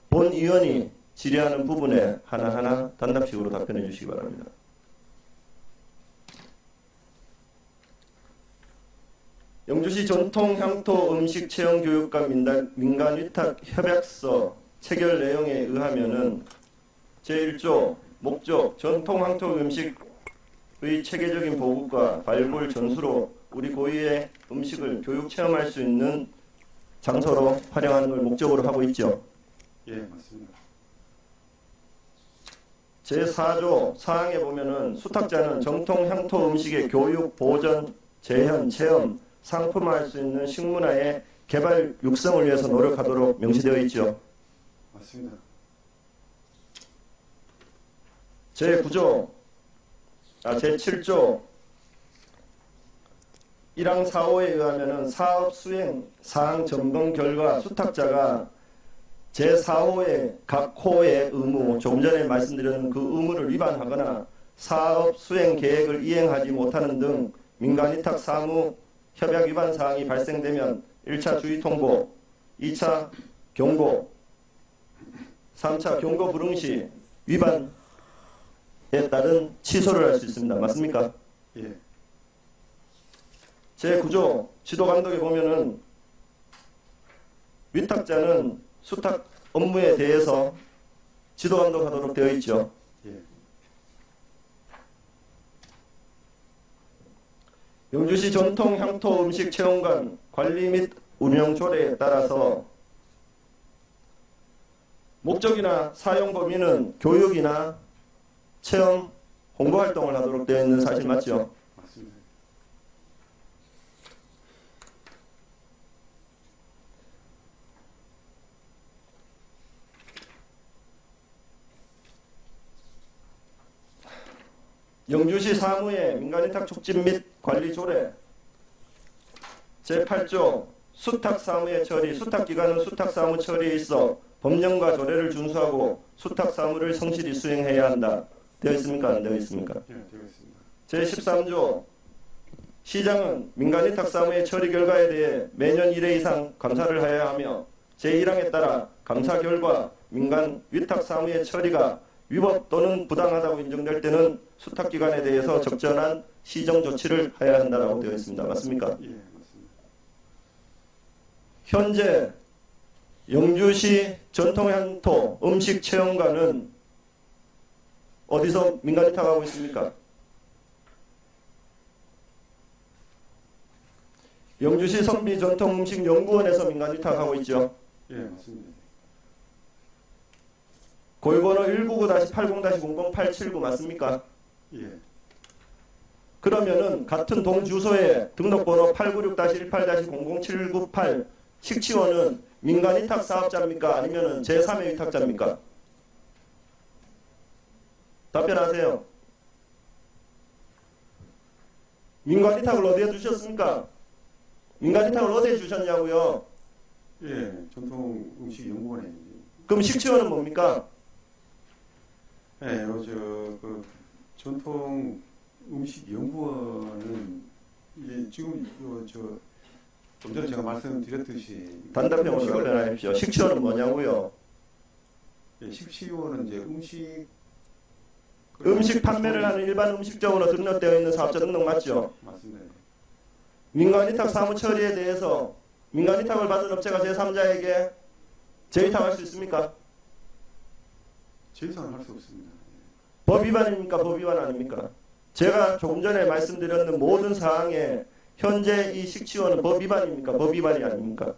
본 의원이 질의하는 부분에 하나하나 단답식으로 답변해 주시기 바랍니다. 영주시 전통향토 음식 체험 교육과 민간 위탁 협약서 체결 내용에 의하면은 제1조 목적 전통향토 음식의 체계적인 보급과 발굴 전수로 우리 고유의 음식을 교육 체험할 수 있는 장소로 활용하는 걸 목적으로 하고 있죠. 예, 맞습니다. 제4조 사항에 보면은 수탁자는 정통 향토 음식의 교육, 보전, 재현, 체험, 상품화할 수 있는 식문화의 개발, 육성을 위해서 노력하도록 명시되어 있죠. 맞습니다. 제7조 1항 4호에 의하면은 사업 수행 사항 점검 결과 수탁자가 제4호의 각 호의 의무, 조금 전에 말씀드린 그 의무를 위반하거나 사업 수행 계획을 이행하지 못하는 등 민간위탁 사무 협약 위반 사항이 발생되면 1차 주의 통보, 2차 경고, 3차 경고 불응 시 위반에 따른 취소를 할 수 있습니다. 맞습니까? 예. 제9조 지도감독에 보면은 위탁자는 수탁 업무에 대해서 지도감독하도록 되어 있죠. 예. 영주시 전통 향토 음식 체험관 관리 및 운영 조례에 따라서 목적이나 사용 범위는 교육이나 체험, 홍보 활동을 하도록 되어 있는 사실 맞죠? 맞습니다. 영주시 사무의 민간위탁 촉진 및 관리 조례 제8조 수탁사무의 처리, 수탁기관은 수탁사무 처리에 있어 법령과 조례를 준수하고 수탁사무를 성실히 수행해야 한다. 되어 있습니까? 안 되어 있습니까? 예, 되어 있습니다. 제13조 시장은 민간위탁사무의 처리 결과에 대해 매년 1회 이상 감사를 하여야 하며 제1항에 따라 감사 결과 민간위탁사무의 처리가 위법 또는 부당하다고 인정될 때는 수탁기관에 대해서 적절한 시정 조치를 해야 한다고 되어 있습니다. 맞습니까? 예, 맞습니다. 현재 영주시 전통향토 음식체험관은 어디서 민간위탁하고 있습니까? 영주시 선비전통음식연구원에서 민간위탁하고 있죠. 예, 맞습니다. 고유번호 199-80-00-879 맞습니까? 예. 그러면은 같은 동주소에 등록번호 896-18-00798 식치원은 민간위탁 사업자입니까? 아니면은 제3의 위탁자입니까? 답변하세요. 민간위탁을 어디에 주셨습니까? 민간위탁을 어디에 주셨냐고요? 예, 전통 음식 연구원에. 그럼 식치원은 뭡니까? 예, 그 전통 음식 연구원은 이제 지금 좀 전에 제가 말씀드렸듯이 단답형으로 답변하십시오. 식치원은 뭐냐고요? 예, 식치원은 이제 음식 판매를 하는 일반 음식점으로 등록되어 있는 사업자 등록 맞죠? 맞습니다. 민간위탁 사무 처리에 대해서 민간위탁을 받은 업체가 제3자에게 재위탁할 수 있습니까? 재위탁을 할 수 없습니다. 법 위반입니까? 법 위반 아닙니까? 제가 조금 전에 말씀드렸는 모든 사항에 현재 이 식치원은 법 위반입니까? 법 위반이 아닙니까?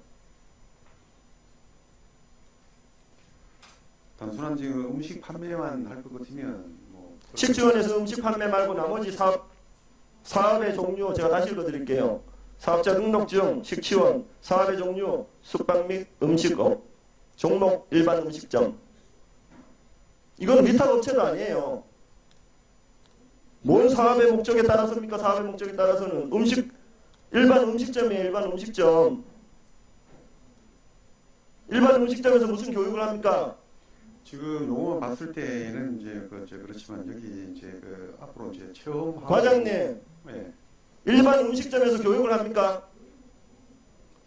단순한 지금 음식 판매만 할 것 같으면 뭐 식치원에서 음식 판매 말고 나머지 사업의 종류 제가 다시 읽어드릴게요. 사업자 등록증, 식치원, 사업의 종류, 숙박 및 음식업, 종목 일반 음식점. 이건 위탁 업체도 아니에요. 뭔 사업의 목적에 따라서입니까? 사업의 목적에 따라서는 일반 음식점이에요. 일반 음식점. 일반 음식점에서 무슨 교육을 합니까? 지금 용어만 봤을 때는 이제 그렇지만 여기 이제 앞으로 이제 체험 과장님, 예. 일반 음식점에서 교육을 합니까?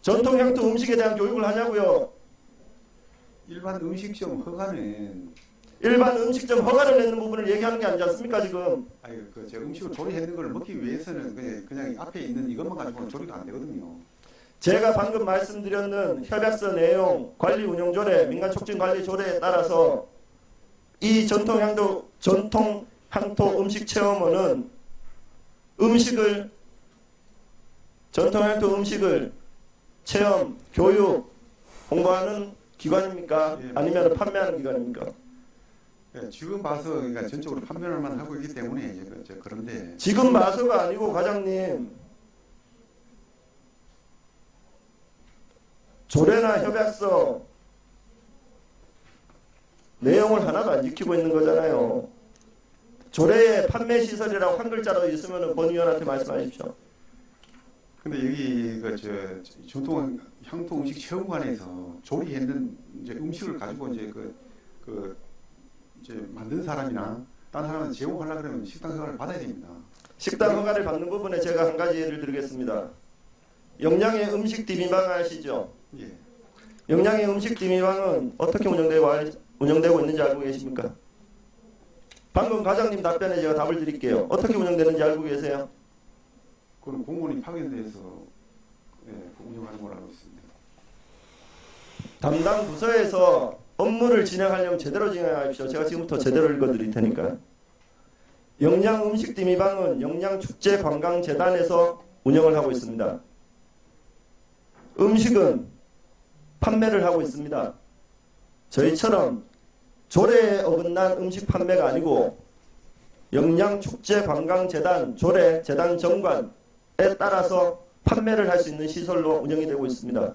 전통 향토 음식에 대한 교육을 하냐고요? 일반 음식점 허가는 일반 음식점 허가를 내는 부분을 얘기하는 게 아니지 않습니까 지금? 아니 제가 음식을 조리했는 걸 먹기 위해서는 그냥 앞에 있는 이것만 가지고는 조리가 안 되거든요. 제가 방금 말씀드렸는 협약서 내용, 관리 운영 조례, 민간 촉진 관리 조례에 따라서 이 전통 향토 음식 체험원은 전통 향토 음식을 체험, 교육, 홍보하는 기관입니까? 예, 아니면 판매하는 기관입니까? 예, 지금 봐서 그러니까 전적으로 판매만 하고 있기 때문에 이제 그런데 지금 봐서가 아니고 과장님, 조례나 협약서 내용을 하나도 안 지키고 있는 거잖아요. 조례에 판매시설이라고 한 글자로 있으면 본위원한테 말씀하십시오. 근데 여기 전통 향토 음식 체험관에서 조리했는 이제 음식을 가지고 이제 이제 만든 사람이나 다른 사람한테 제공하려고 그러면 식당 허가를 받아야 됩니다. 식당 허가를 받는 부분에 제가 한 가지 예를 드리겠습니다. 영양의 음식 디미방 아시죠? 예. 영양의 음식 디미방은 어떻게 운영되고 있는지 알고 계십니까? 방금 과장님 답변에 제가 답을 드릴게요. 어떻게 운영되는지 알고 계세요? 그건 공무원이 파견돼서 운영하는 걸로 알고 있습니다. 담당 부서에서 업무를 진행하려면 제대로 진행하십시오. 제가 지금부터 제대로 읽어드릴 테니까. 영양음식디미방은 영양축제관광재단에서 운영을 하고 있습니다. 음식은 판매를 하고 있습니다. 저희처럼 조례에 어긋난 음식 판매가 아니고 영양축제관광재단 조례 재단 정관에 따라서 판매를 할 수 있는 시설로 운영이 되고 있습니다.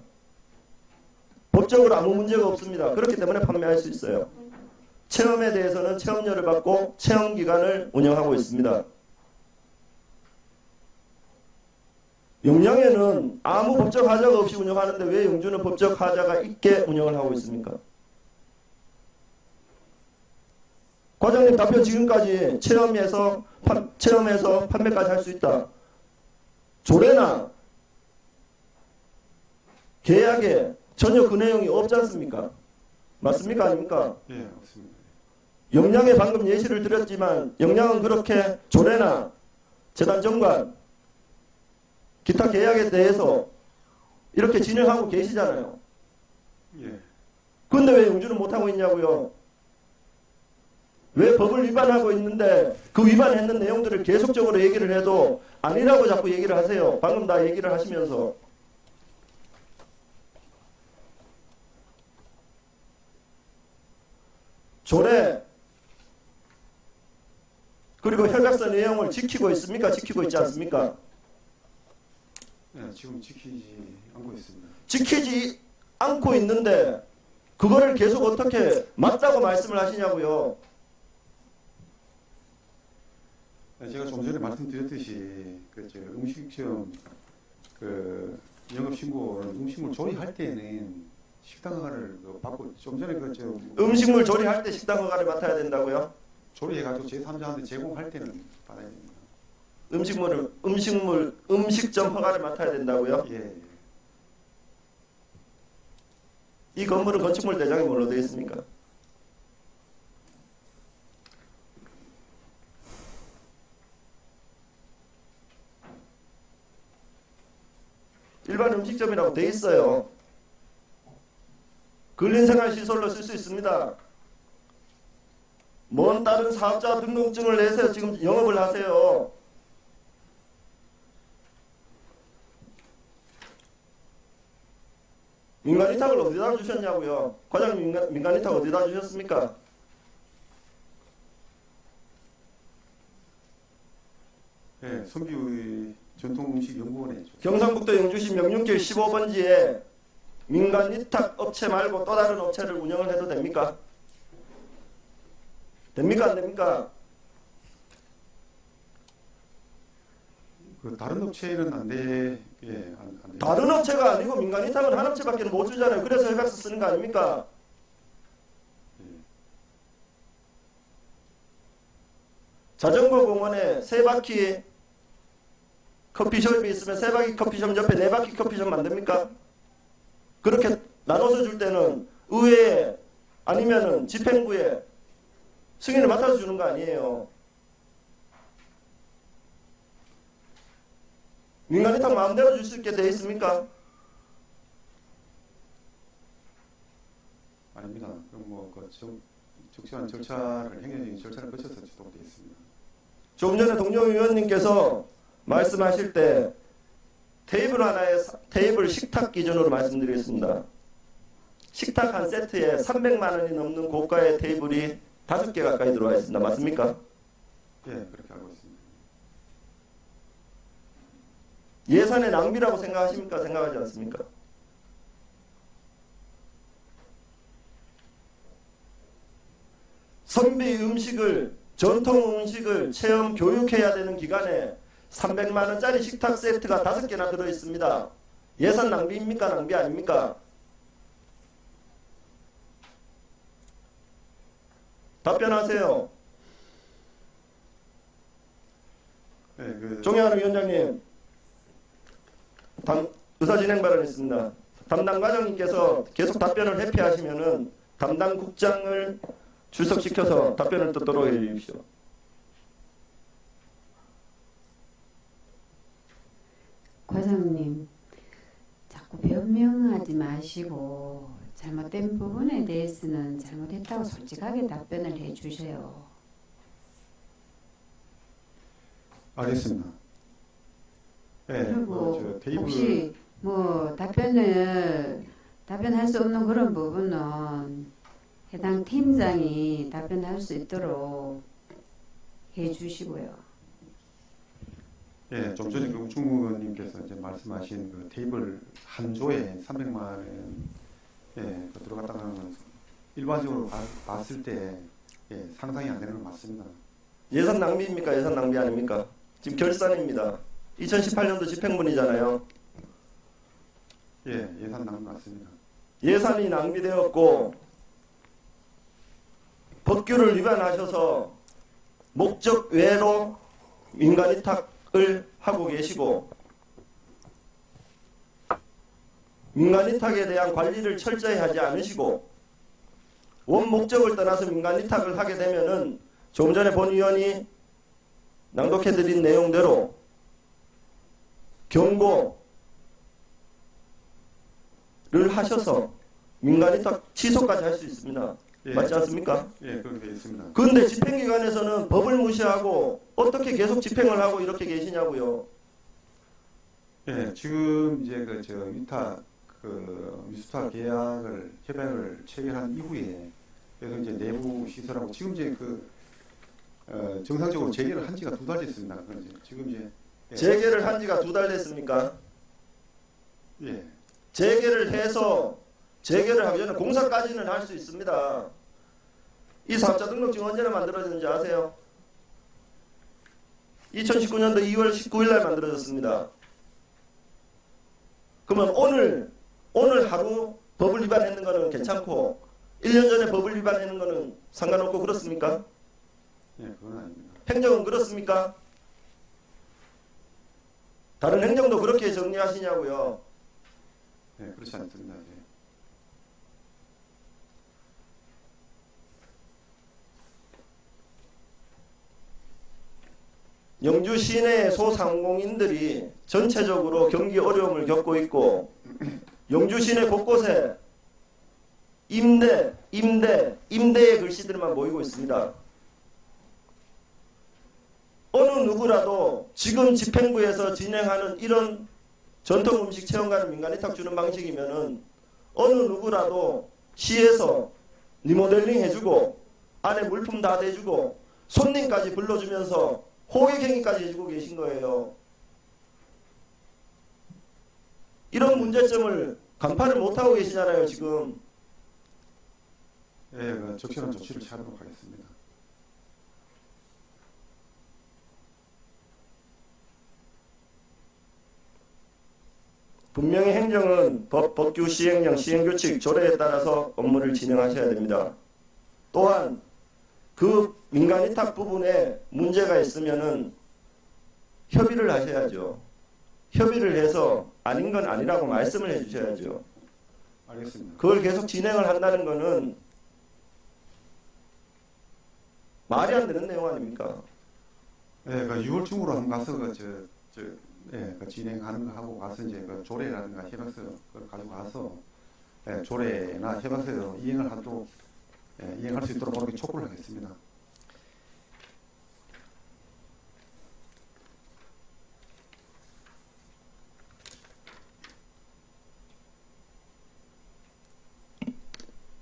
법적으로 아무 문제가 없습니다. 그렇기 때문에 판매할 수 있어요. 체험에 대해서는 체험료를 받고 체험기간을 운영하고 있습니다. 영양에는 아무 법적 하자가 없이 운영하는데 왜 영주는 법적 하자가 있게 운영을 하고 있습니까? 과장님 답변 지금까지 체험에서 판매까지 할 수 있다. 조례나 계약에 전혀 그 내용이 없지 않습니까? 맞습니까? 아닙니까? 예, 없습니다. 영양에 방금 예시를 드렸지만 영양은 그렇게 조례나 재단 정관 기타 계약에 대해서 이렇게 진행하고 계시잖아요. 예. 그런데 왜 영주는 못하고 있냐고요? 왜 법을 위반하고 있는데 그 위반했는 내용들을 계속적으로 얘기를 해도 아니라고 자꾸 얘기를 하세요. 방금 다 얘기를 하시면서. 조례 그리고 협약서 내용을 지키고 있습니까? 지키고 있지 않습니까? 네, 지금 지키지 않고 있습니다. 지키지 않고 있는데 그거를 계속 어떻게 맞다고 말씀을 하시냐고요. 네, 제가 좀 전에 말씀드렸듯이 음식점 영업신고는 음식물 조리할 때는 식당 허가를 받고 좀 전에 음식물 조리할 때 식당 허가를 맡아야 된다고요? 조리해가지고 제3자한테 제공할 때는 받아야 됩니다. 음식점 허가를 맡아야 된다고요? 예. 이 건물은 건축물 대장이 뭘로 되어 있습니까? 일반 음식점이라고 되어 있어요. 근린생활시설로 쓸 수 있습니다. 뭔 다른 사업자 등록증을 내서 지금 영업을 하세요. 민간위탁을 어디다 주셨냐고요? 과장님 민간위탁 어디다 주셨습니까? 네, 선비의 전통음식연구원에 경상북도 영주시 명륜길 15번지에 민간위탁 업체 말고 또 다른 업체를 운영을 해도 됩니까? 됩니까? 안 됩니까? 다른 업체는 안 돼. 예, 안 돼. 다른 업체가 아니고 민간위탁은 한 업체밖에 못 주잖아요. 그래서 협약서 쓰는 거 아닙니까? 자전거 공원에 세 바퀴 커피숍이 있으면 세 바퀴 커피숍 옆에 네 바퀴 커피숍 만듭니까? 그렇게 나눠서 줄 때는 의회에 아니면은 집행부에 승인을 맡아서 주는 거 아니에요. 민간위탁 마음대로 줄 수 있게 되어 있습니까? 아닙니다. 그럼 적절한 절차를 행정적인 절차를 거쳐서 주도되어 있습니다. 조금 전에 동료 의원님께서 말씀하실 때 테이블 하나에 테이블 식탁 기준으로 말씀드리겠습니다. 식탁 한 세트에 300만 원이 넘는 고가의 테이블이 5개 가까이 들어와 있습니다. 맞습니까? 예, 그렇게 알고 있습니다. 예산의 낭비라고 생각하십니까? 생각하지 않습니까? 선비 음식을 전통 음식을 체험 교육해야 되는 기간에 300만 원짜리 식탁 세트가 5개나 들어있습니다. 예산 낭비입니까? 낭비 아닙니까? 답변하세요. 네, 그 종영하는 위원장님, 의사 진행 발언했습니다. 담당 과장님께서 계속 답변을 회피하시면은 담당 국장을 출석시켜서 답변을 듣도록 해주십시오. 과장님, 자꾸 변명하지 마시고 잘못된 부분에 대해서는 잘못했다고 솔직하게 답변을 해주세요. 알겠습니다. 네, 그리고 저 테이블 혹시 뭐 답변할 수 없는 그런 부분은 해당 팀장이 답변할 수 있도록 해주시고요. 예, 좀 전에 그 우충무 의원님께서 이제 말씀하신 그 테이블 한 조에 300만 원 그 들어갔다고 하는 건 일반적으로 봤을 때 상상이 안 되는 건 맞습니다. 예산 낭비입니까? 예산 낭비 아닙니까? 지금 결산입니다. 2018년도 집행분이잖아요. 예, 예산 낭비 맞습니다. 예산이 낭비되었고 법규를 위반하셔서 목적 외로 민간 위탁을 하고 계시고 민간 위탁에 대한 관리를 철저히 하지 않으시고 원 목적을 떠나서 민간 위탁을 하게 되면은 조금 전에 본 의원이 낭독해드린 내용대로 경고를 하셔서 민간 위탁 취소까지 할 수 있습니다. 예, 맞지 않습니까? 예, 그렇게 되어 있습니다. 그런데 집행기관에서는 법을 무시하고 어떻게 계속 집행을 하고 이렇게 계시냐고요. 예, 지금 이제 위탁 계약을 협약을 체결한 이후에 그래서 이제 내부 시설하고 지금 이제 정상적으로 재개를 한 지가 2달 됐습니다. 그래서 지금 이제 재개를 한 지가 2달 됐습니까? 예, 재개를 해서 재개를 하기 전에 공사까지는 할 수 있습니다. 이 사업자 등록증 언제나 만들어졌는지 아세요? 2019년도 2월 19일 날 만들어졌습니다. 그러면 오늘 하루 법을 위반했는 거는 괜찮고 1년 전에 법을 위반했는 거는 상관없고 그렇습니까? 예, 그건 아닙니다. 행정은 그렇습니까? 다른 행정도 그렇게 정리하시냐고요. 예, 그렇지 않습니다. 예. 영주 시내 소상공인들이 전체적으로 경기 어려움을 겪고 있고 영주 시내 곳곳에 임대의 글씨들만 모이고 있습니다. 어느 누구라도 지금 집행부에서 진행하는 이런 전통 음식 체험관을 민간 위탁 주는 방식이면은 어느 누구라도 시에서 리모델링 해주고 안에 물품 다 대주고 손님까지 불러주면서 호객행위까지 해주고 계신 거예요. 이런 문제점을 간파를 못하고 계시잖아요, 지금. 예, 적절한 조치를 취하도록 하겠습니다. 분명히 행정은 법규 시행령, 시행규칙, 조례에 따라서 업무를 진행하셔야 됩니다. 또한 그 민간 위탁 부분에 문제가 있으면은 협의를 하셔야죠. 협의를 해서 아닌 건 아니라고 말씀을 해주셔야죠. 알겠습니다. 그걸 계속 진행을 한다는 거는 말이 안 되는 내용 아닙니까? 예, 6월 중으로 한번 가서 진행하는 거 하고 가서 이제 조례라든가 협약서 그걸 가지고 가서 조례나 협약서 이행을 하도록 이행할 수 있도록 그렇게 촉구를 하겠습니다.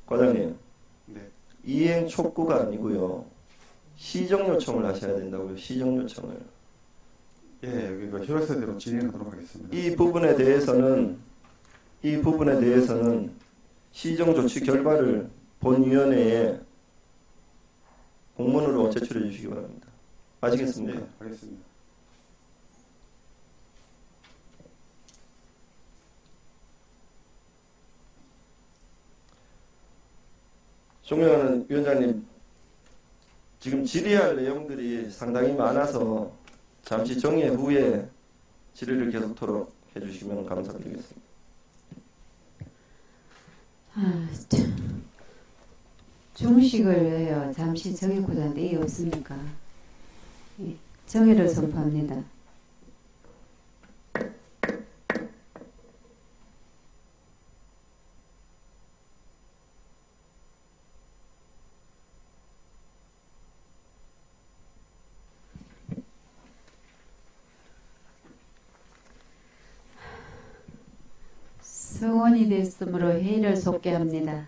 과장님, 네. 이행 촉구가 아니고요. 시정 요청을 하셔야 된다고요. 시정 요청을. 예, 그러니까 협약서대로 진행하도록 하겠습니다. 이 부분에 대해서는 시정 조치 결과를 본위원회에 공문으로 제출해 주시기 바랍니다. 아시겠습니까? 네, 알겠습니다. 존경하는 위원장님, 지금 질의할 내용들이 상당히 많아서 잠시 정회 후에 질의를 계속토록 해주시면 감사드리겠습니다. 중식을 해요. 잠시 정해고자 하는데 이게 없습니까? 예, 정회를 선포합니다. 성원이 됐으므로 회의를 속개합니다.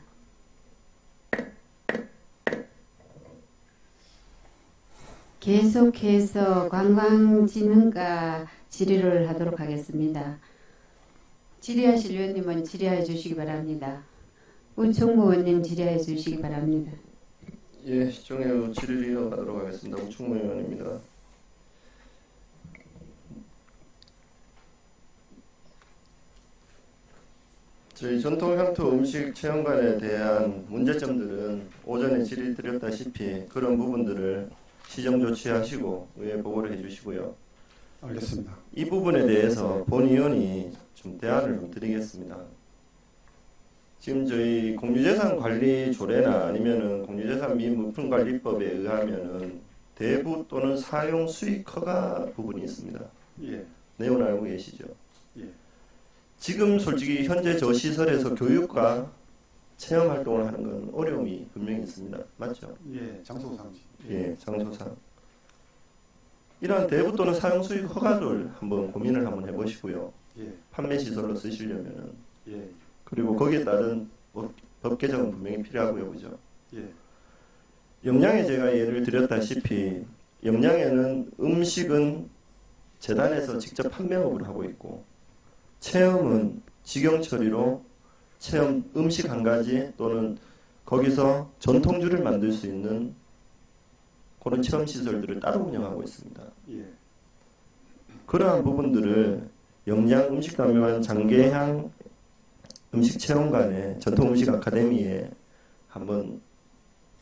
계속해서 관광진흥과 질의를 하도록 하겠습니다. 질의하실 위원님은 질의해 주시기 바랍니다. 우총무 의원님 질의해 주시기 바랍니다. 예, 정회 후 질의를 이어가도록 하겠습니다. 우총무 의원입니다. 저희 전통향토 음식 체험관에 대한 문제점들은 오전에 질의드렸다시피 그런 부분들을 시정 조치하시고 의회 보고를 해주시고요. 알겠습니다. 이 부분에 대해서 본 의원이 좀 대안을 좀 드리겠습니다. 지금 저희 공유재산 관리 조례나 아니면은 공유재산 및 물품관리법에 의하면은 대부 또는 사용 수익 허가 부분이 있습니다. 예. 내용을 알고 계시죠? 예. 지금 솔직히 현재 저 시설에서 교육과 체험 활동을 하는 건 어려움이 분명히 있습니다. 맞죠? 예. 장소상지. 예, 장소상. 이러한 대부 또는 사용 수익 허가를 한번 고민을 한번 해보시고요. 예. 판매 시설로 쓰시려면은. 예. 그리고 거기에 따른 법 개정은 분명히 필요하고요, 그죠? 예. 영양에 제가 예를 드렸다시피 영양에는 음식은 재단에서 직접 판매업을 하고 있고 체험은 직영 처리로 체험 음식 한 가지 또는 거기서 전통주를 만들 수 있는 그런 체험 시설들을 따로 운영하고 있습니다. 예. 그러한 부분들을 영양 음식 담요한 장계향 음식 체험관에 전통 음식 아카데미에 한번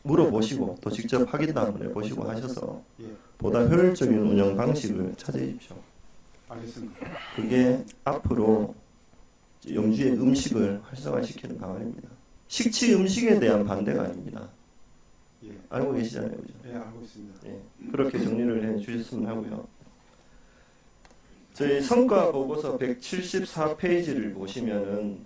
물어보시고 또 직접 확인도 한번 해보시고 하셔서 예. 보다 효율적인 운영 방식을 찾으십시오. 알겠습니다. 그게 앞으로 영주의 음식을 활성화시키는 방안입니다. 식치 음식에 대한 반대가 아닙니다. 예. 알고 계시잖아요, 그죠? 예, 알고 있습니다. 예, 그렇게 정리를 해 주셨으면 하고요. 저희 성과 보고서 174페이지를 보시면은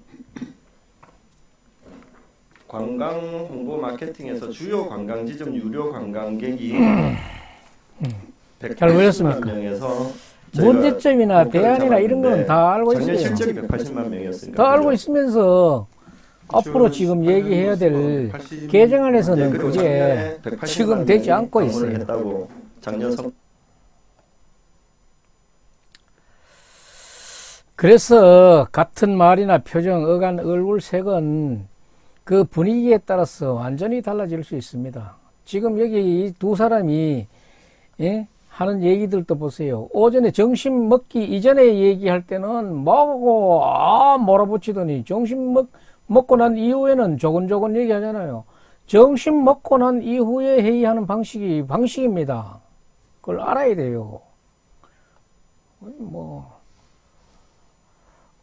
관광 홍보 마케팅에서 주요 관광 지점 유료 관광객이 잘 보셨습니까? 180만 명에서 문제점이나 대안이나 이런 거는 다 알고 작년 있어요. 실적이 180만 명이었으니까. 다 알고 있으면서 앞으로 지금 얘기해야 될 개정안에서는 그리고 그게 작년에 180만 지금 되지 명이 않고 방문을 있어요. 했다고 작년 그래서 같은 말이나 표정, 어간, 얼굴색은 그 분위기에 따라서 완전히 달라질 수 있습니다. 지금 여기 이 두 사람이 하는 얘기들도 보세요. 오전에 점심 먹기 이전에 얘기할 때는 뭐고 몰아붙이더니 점심 먹고 난 이후에는 조곤조곤 얘기하잖아요. 점심 먹고 난 이후에 회의하는 방식이 방식입니다. 그걸 알아야 돼요.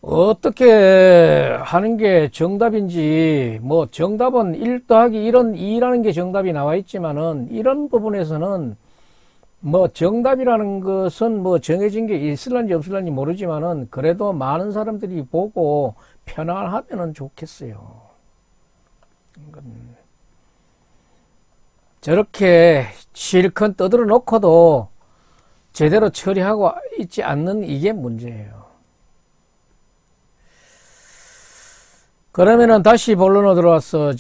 어떻게 하는 게 정답인지, 정답은 1 더하기 1은 2라는 게 정답이 나와 있지만은, 이런 부분에서는, 정답이라는 것은 정해진 게 있을런지 없을런지 모르지만은, 그래도 많은 사람들이 보고 편안하면은 좋겠어요. 저렇게 실컷 떠들어 놓고도 제대로 처리하고 있지 않는 이게 문제예요. 그러면은 다시 본론으로 들어와서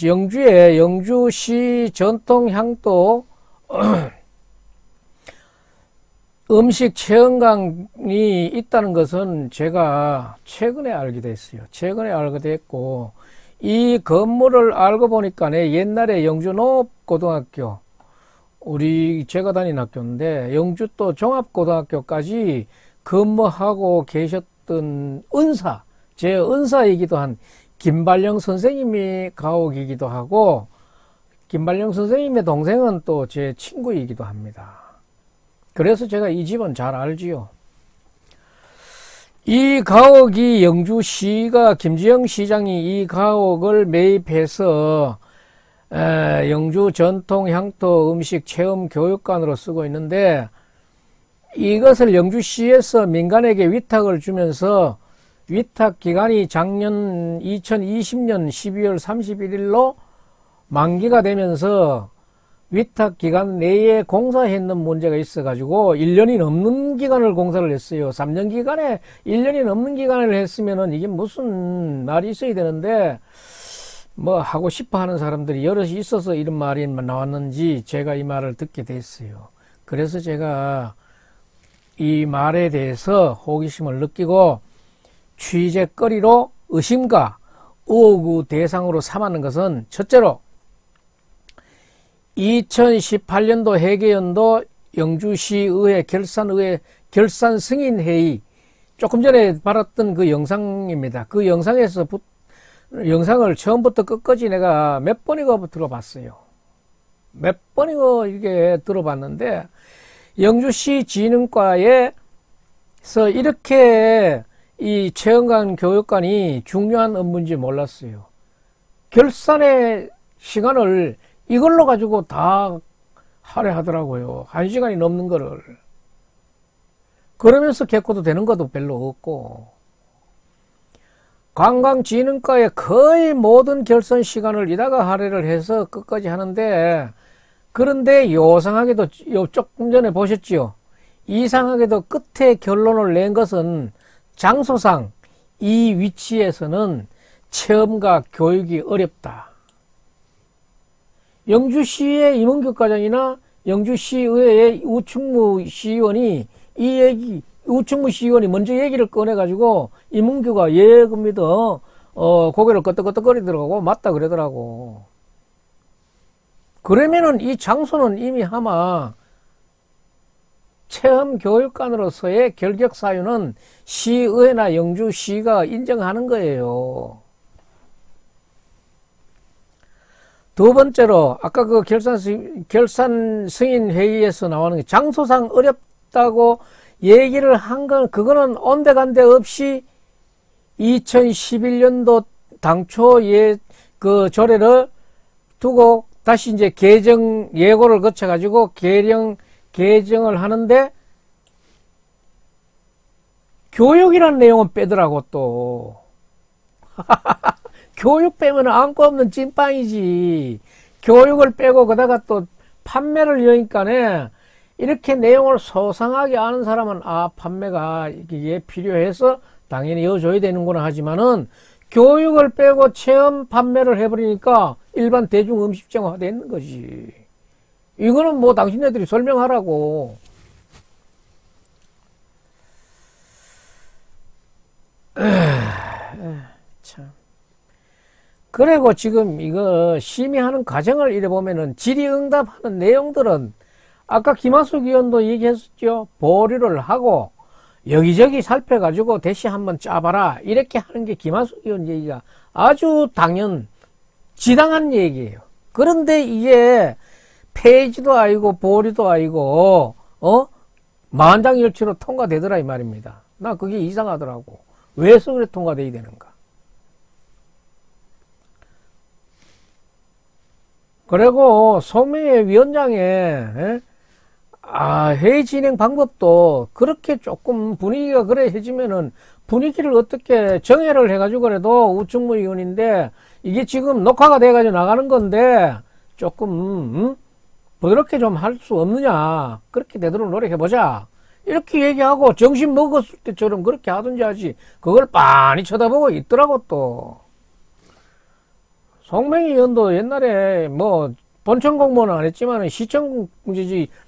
영주시 전통 향토 음식 체험관이 있다는 것은 제가 최근에 알게 됐어요. 최근에 알게 됐고, 이 건물을 알고 보니까 옛날에 영주 농업고등학교, 제가 다닌 학교인데 영주 또 종합고등학교까지 근무하고 계셨던 제 은사이기도 한 김발령 선생님이 가옥이기도 하고, 김발령 선생님의 동생은 또 제 친구이기도 합니다. 그래서 제가 이 집은 잘 알지요. 이 가옥이 영주시가 김지영 시장이 이 가옥을 매입해서 영주 전통 향토 음식 체험 교육관으로 쓰고 있는데, 이것을 영주시에서 민간에게 위탁을 주면서 위탁 기간이 작년 2020년 12월 31일로 만기가 되면서 위탁 기간 내에 공사했는 문제가 있어가지고 1년이 넘는 기간을 공사를 했어요. 3년 기간에 1년이 넘는 기간을 했으면은 이게 무슨 말이 있어야 되는데, 뭐 하고 싶어 하는 사람들이 여럿이 있어서 이런 말이 나왔는지 제가 이 말을 듣게 됐어요. 그래서 제가 이 말에 대해서 호기심을 느끼고 취재거리로 의심과 의혹의 대상으로 삼았는 것은, 첫째로 2018년도 회계연도 영주시의회 결산 승인회의, 조금 전에 봤던 그 영상입니다. 그 영상에서 영상을 처음부터 끝까지 내가 몇 번이고 들어봤어요. 몇 번이고 이게 들어봤는데, 영주시 진흥과에서 이렇게 이 체험관 교육관이 중요한 업무인지 몰랐어요. 결산의 시간을 이걸로 가지고 다 할애하더라고요. 1시간이 넘는 거를. 그러면서 개코도 되는 것도 별로 없고, 관광진흥과의 거의 모든 결산 시간을 이다가 할애를 해서 끝까지 하는데, 그런데 요상하게도 조금 전에 보셨지요? 이상하게도 끝에 결론을 낸 것은 장소상 이 위치에서는 체험과 교육이 어렵다. 영주시의 임은규 과장이나 영주시의회의 우충무 시의원이 우충무 시의원이 먼저 얘기를 꺼내가지고 임은규가 예, 겁니다. 고개를 끄덕끄덕거리더라고. 맞다 그러더라고. 그러면은 이 장소는 이미 아마 체험교육관으로서의 결격사유는 시의회나 영주시가 인정하는 거예요. 두 번째로, 아까 그 결산 승인 회의에서 나오는 게 장소상 어렵다고 얘기를 한 건, 그거는 온데간데 없이 2011년도 당초 그 조례를 두고 다시 이제 예고를 거쳐가지고 개정을 하는데, 교육이라는 내용은 빼더라고, 또. 교육 빼면 안고 없는 찐빵이지. 교육을 빼고 그다가 또 판매를 여니까네, 이렇게 내용을 소상하게 아는 사람은 판매가 이게 필요해서 당연히 여줘야 되는구나 하지만은, 교육을 빼고 체험 판매를 해버리니까 일반 대중 음식점화 되는 거지. 이거는 뭐 당신네들이 설명하라고. 참. 그리고 지금 이거 심의하는 과정을 이래 보면은 질의응답하는 내용들은 아까 김한숙 의원도 얘기했었죠. 보류를 하고 여기저기 살펴가지고 대시 한번 짜봐라. 이렇게 하는 게 김한숙 의원 얘기가 아주 지당한 얘기예요. 그런데 이게 폐지도 아니고 보류도 아니고 만장일치로 통과되더라 이 말입니다. 나 그게 이상하더라고. 왜 그래 통과돼야 되는가? 그리고 소매의 위원장의 회의 진행 방법도 그렇게 조금 분위기가 그래 해지면은 분위기를 어떻게 정해를 해가지고 그래도 우충무 의원인데 이게 지금 녹화가 돼가지고 나가는 건데 조금 그렇게 좀 할 수 없느냐, 그렇게 되도록 노력해보자 이렇게 얘기하고 정신 먹었을 때처럼 그렇게 하든지 하지, 그걸 빤히 쳐다보고 있더라고. 또 송명희 의원도 옛날에 뭐 본청 공무원은 안 했지만 시청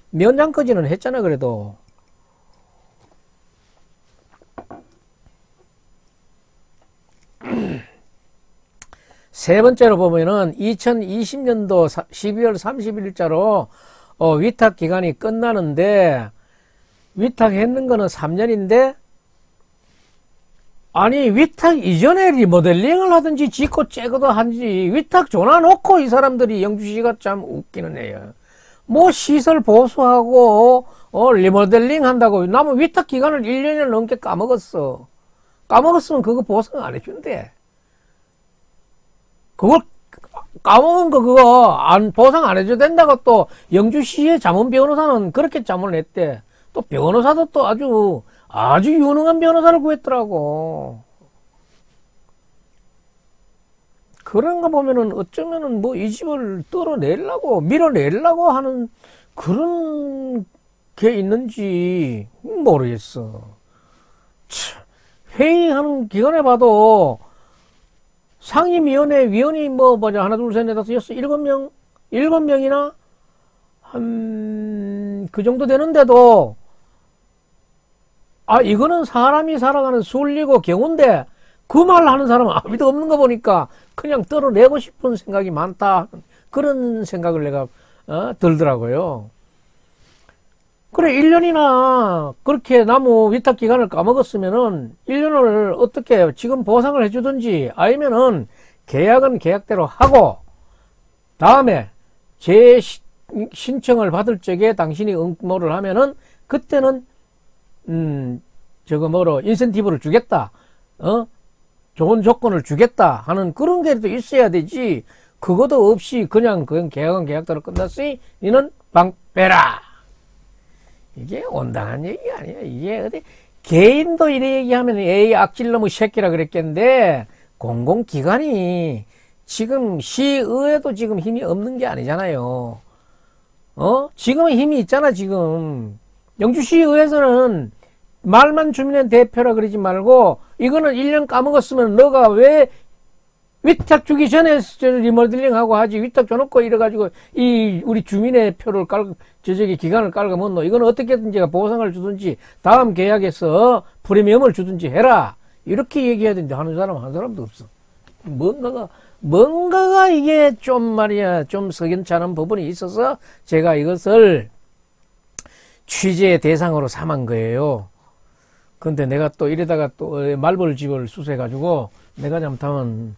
면장까지는 했잖아. 그래도 세 번째로 보면은 2020년도 12월 31일자로 위탁 기간이 끝나는데, 위탁했는 거는 3년인데 아니 위탁 이전에 리모델링을 하든지 짓고 째고도 하든지 위탁 줘놔놓고 이 사람들이 영주시가 참 웃기는 애요. 뭐 시설 보수하고 리모델링 한다고 남은 위탁 기간을 1년을 넘게 까먹었어. 까먹었으면 그거 보상 안 해준대. 그걸 까먹은 거 그거 보상 안 해줘야 된다고 또 영주시의 자문 변호사는 그렇게 자문을 했대. 또 변호사도 또 아주 유능한 변호사를 구했더라고. 그런 거 보면은 어쩌면은 뭐 이 집을 뚫어내려고 밀어내려고 하는 그런 게 있는지 모르겠어. 참, 회의하는 기간에 봐도 상임위원회 위원이 하나 둘 셋 넷 다섯 여섯 일곱 명이나 한 그 정도 되는데도 이거는 사람이 살아가는 순리고 경우인데 그 말 하는 사람은 아무도 없는 거 보니까 그냥 떨어내고 싶은 생각이 많다. 그런 생각을 내가 들더라고요. 그래 1년이나 그렇게 나무 위탁 기간을 까먹었으면은 1년을 어떻게 지금 보상을 해주든지 아니면은 계약은 계약대로 하고 다음에 신청을 받을 적에 당신이 응모를 하면은 그때는 인센티브를 주겠다. 좋은 조건을 주겠다 하는 그런 게 또 있어야 되지. 그것도 없이 그냥 계약은 계약대로 끝났으니 니는 방 빼라. 이게 온당한 얘기 아니야. 이게 어디 개인도 이래 얘기하면 에이 악질놈의 새끼라 그랬겠는데 공공기관이 지금 시의회도 지금 힘이 없는 게 아니잖아요. 지금은 힘이 있잖아. 지금 영주시의회에서는 말만 주민의 대표라 그러지 말고 이거는 1년 까먹었으면 너가 왜 위탁 주기 전에 리모델링하고 하지 위탁 줘놓고 이래가지고 우리 주민의 표를 기간을 깔아먹노. 이거는 어떻게든지 보상을 주든지 다음 계약에서 프리미엄을 주든지 해라. 이렇게 얘기해야 되는데 하는 사람 한 사람도 없어. 뭔가가 이게 좀 말이야 좀 석연치 않은 부분이 있어서 제가 이것을 취재의 대상으로 삼은 거예요. 근데 내가 또 이러다가 또 말벌집을 쑤셔가지고 내가 잘못하면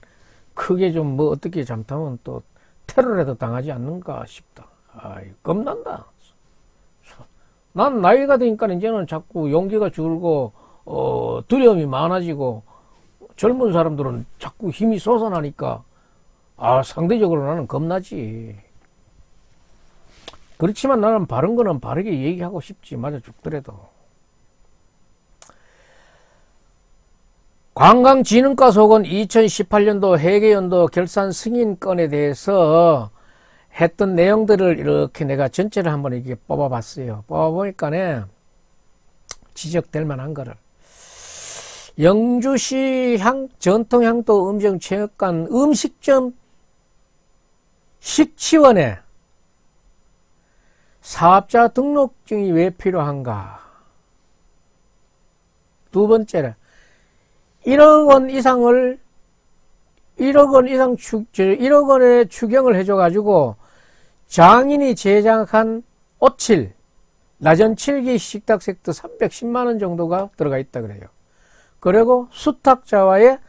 크게 좀 어떻게 잘못하면 또 테러라도 당하지 않는가 싶다. 겁난다. 난 나이가 드니까 이제는 자꾸 용기가 줄고 두려움이 많아지고 젊은 사람들은 자꾸 힘이 솟아나니까 상대적으로 나는 겁나지. 그렇지만 나는 바른 거는 바르게 얘기하고 싶지. 맞아 죽더라도. 관광진흥과 속은 2018년도 회계연도 결산 승인 건에 대해서 했던 내용들을 이렇게 내가 전체를 한번 이렇게 뽑아봤어요. 뽑아보니까 지적될 만한 거를. 영주시 전통향토 음정체육관 음식점 식치원에 사업자 등록증이 왜 필요한가? 두 번째는 1억 원 이상 1억 원의 추경을 해줘가지고 장인이 제작한 오칠, 나전 7기 식탁 세트 310만원 정도가 들어가 있다 그래요. 그리고 수탁자와의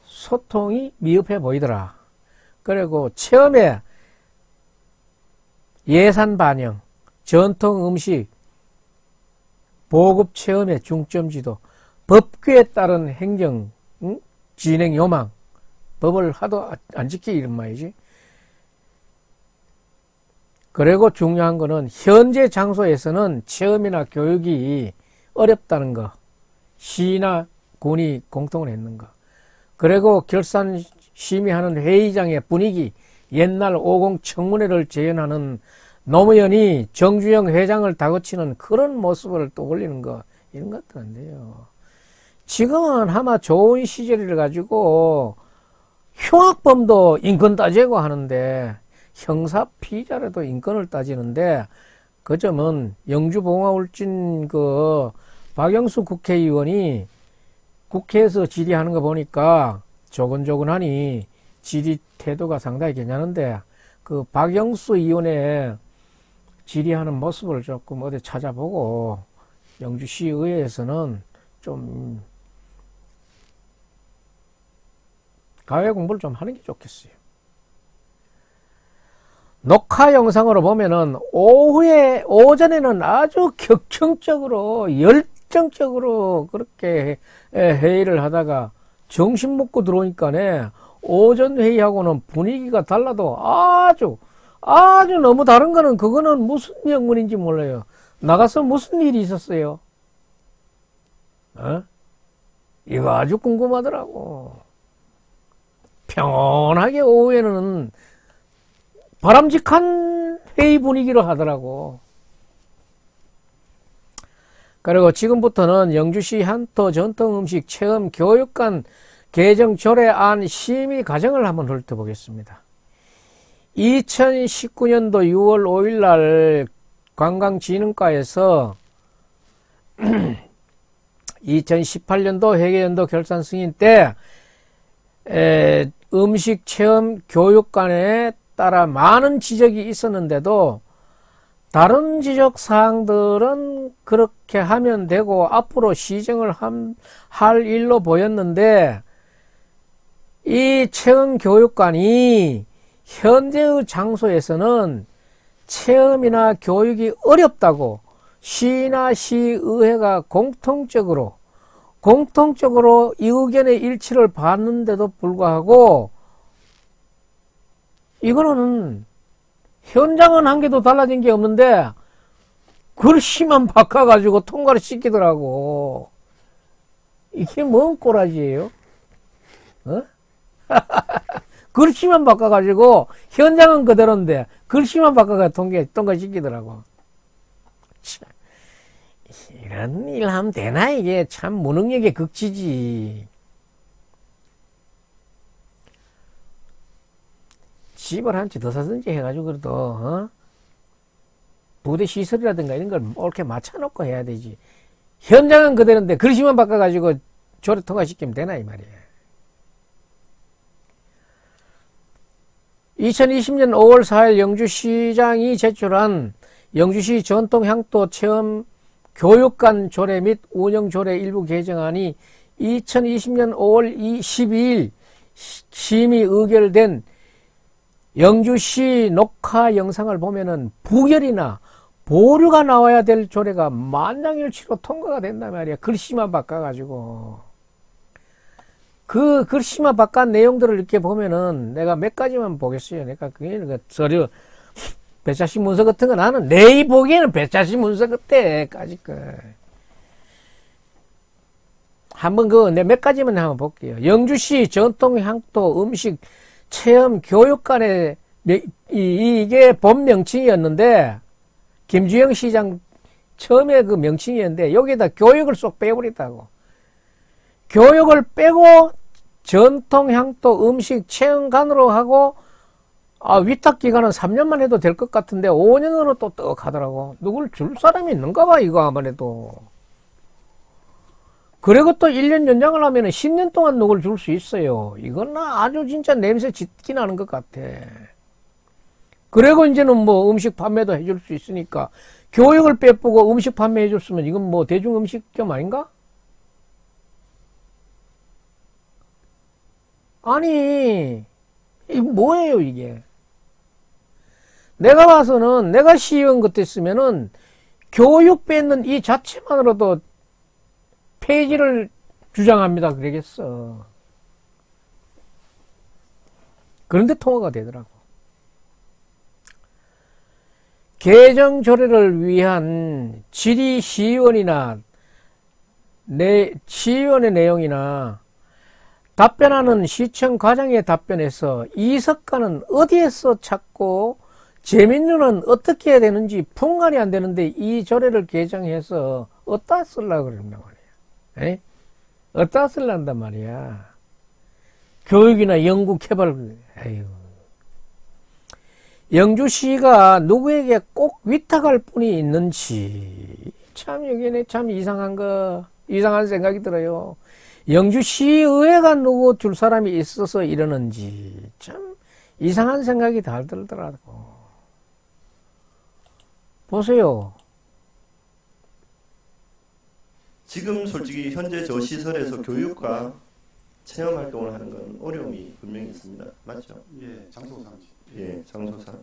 소통이 미흡해 보이더라. 그리고 체험에 예산 반영, 전통 음식, 보급 체험의 중점 지도, 법규에 따른 행정 진행 요망, 법을 하도 안 지키기 이런 말이지. 그리고 중요한 거는 현재 장소에서는 체험이나 교육이 어렵다는 거, 시나 군이 공통을 했는 거. 그리고 결산 심의하는 회의장의 분위기, 옛날 50 청문회를 재현하는 노무현이 정주영 회장을 다그치는 그런 모습을 떠올리는 거, 이런 것도 안 돼요. 지금은 아마 좋은 시절이라 가지고 흉악범도 인권 따지고 하는데 형사 피의자라도 인권을 따지는데 그 점은 영주봉화울진 박영수 국회의원이 국회에서 질의하는 거 보니까 조근조근하니 질의 태도가 상당히 괜찮은데 그 박영수 의원의 질의하는 모습을 조금 어디 찾아보고 영주시의회에서는 좀 가외 공부를 좀 하는 게 좋겠어요. 녹화 영상으로 보면은 오전에는 아주 격정적으로 열정적으로 그렇게 회의를 하다가 정신 먹고 들어오니까네 오전 회의하고는 분위기가 달라도 아주 너무 다른 거는 그거는 무슨 영문인지 몰라요. 나가서 무슨 일이 있었어요? 이거 아주 궁금하더라고. 평온하게 오후에는 바람직한 회의 분위기로 하더라고. 그리고 지금부터는 영주시 향토 전통음식 체험 교육관 개정 조례안 심의 과정을 한번 훑어보겠습니다. 2019년도 6월 5일 날 관광진흥과에서 2018년도 회계연도 결산 승인 때 음식 체험 교육관에 따라 많은 지적이 있었는데도 다른 지적 사항들은 그렇게 하면 되고 앞으로 시정을 할 일로 보였는데 이 체험 교육관이 현재의 장소에서는 체험이나 교육이 어렵다고 시나 시의회가 공통적으로 이 의견의 일치를 받는데도 불구하고 이거는 현장은 한 개도 달라진 게 없는데 글씨만 바꿔가지고 통과를 시키더라고. 이게 뭔 꼬라지예요? 글씨만 바꿔가지고 현장은 그대로인데 글씨만 바꿔가지고 통과시키더라고. 이런 일 하면 되나? 이게 참 무능력의 극치지. 집을 한 채 더 사든지 해가지고 그래도 부대 시설이라든가 이런 걸 옳게 맞춰놓고 해야 되지. 현장은 그대로인데 글씨만 바꿔가지고 조례 통과시키면 되나 이 말이야. 2020년 5월 4일 영주시장이 제출한 영주시 전통향토 체험 교육관 조례 및 운영조례 일부 개정안이 2020년 5월 12일 심의 의결된 영주시 녹화 영상을 보면은 부결이나 보류가 나와야 될 조례가 만장일치로 통과가 된단 말이야. 글씨만 바꿔가지고. 그 글씨만 바꾼 내용들을 이렇게 보면은 내가 몇 가지만 보겠어요. 내가 그게 서류 배차시 문서 같은 거 나는 내 보기에는 배차시 문서 그때까지 거. 한번 내 몇 가지만 한번 볼게요. 영주시 전통향토 음식 체험 교육관의 이게 본 명칭이었는데 김주영 시장 처음에 그 명칭이었는데 여기다 교육을 쏙 빼버렸다고. 교육을 빼고 전통향토 음식 체험관으로 하고 위탁기간은 3년만 해도 될 것 같은데 5년으로 또 떡 하더라고. 누굴 줄 사람이 있는가 봐 이거 아무래도. 그리고 또 1년 연장을 하면 10년 동안 누굴 줄 수 있어요. 이건 아주 진짜 냄새 짙게 나는 것 같아. 그리고 이제는 뭐 음식 판매도 해줄 수 있으니까 교육을 빼쁘고 음식 판매 해줬으면 이건 뭐 대중음식점 아닌가? 아니 이게 뭐예요 이게? 내가 봐서는 내가 시의원 같았으면은 교육 뺏는 이 자체만으로도 폐지를 주장합니다 그러겠어. 그런데 통과가 되더라고. 개정 조례를 위한 질의 시의원이나 시의원의 내용이나 답변하는 시청 과장의 답변에서 이석가는 어디에서 찾고 재민류는 어떻게 해야 되는지 풍간이 안 되는데 이 조례를 개정해서 어디다 쓰려고 그런단 말이야. 어디다 쓰려단 말이야. 교육이나 연구 개발. 에휴. 영주시가 누구에게 꼭 위탁할 분이 있는지 참 여기는 참 이상한 생각이 들어요. 영주시의회가 누구 줄 사람이 있어서 이러는지 참 이상한 생각이 다 들더라고. 보세요. 지금 솔직히 현재 저 시설에서 교육과 체험 활동을 하는 건 어려움이 분명히 있습니다. 맞죠? 예, 장소상지. 예, 장소상.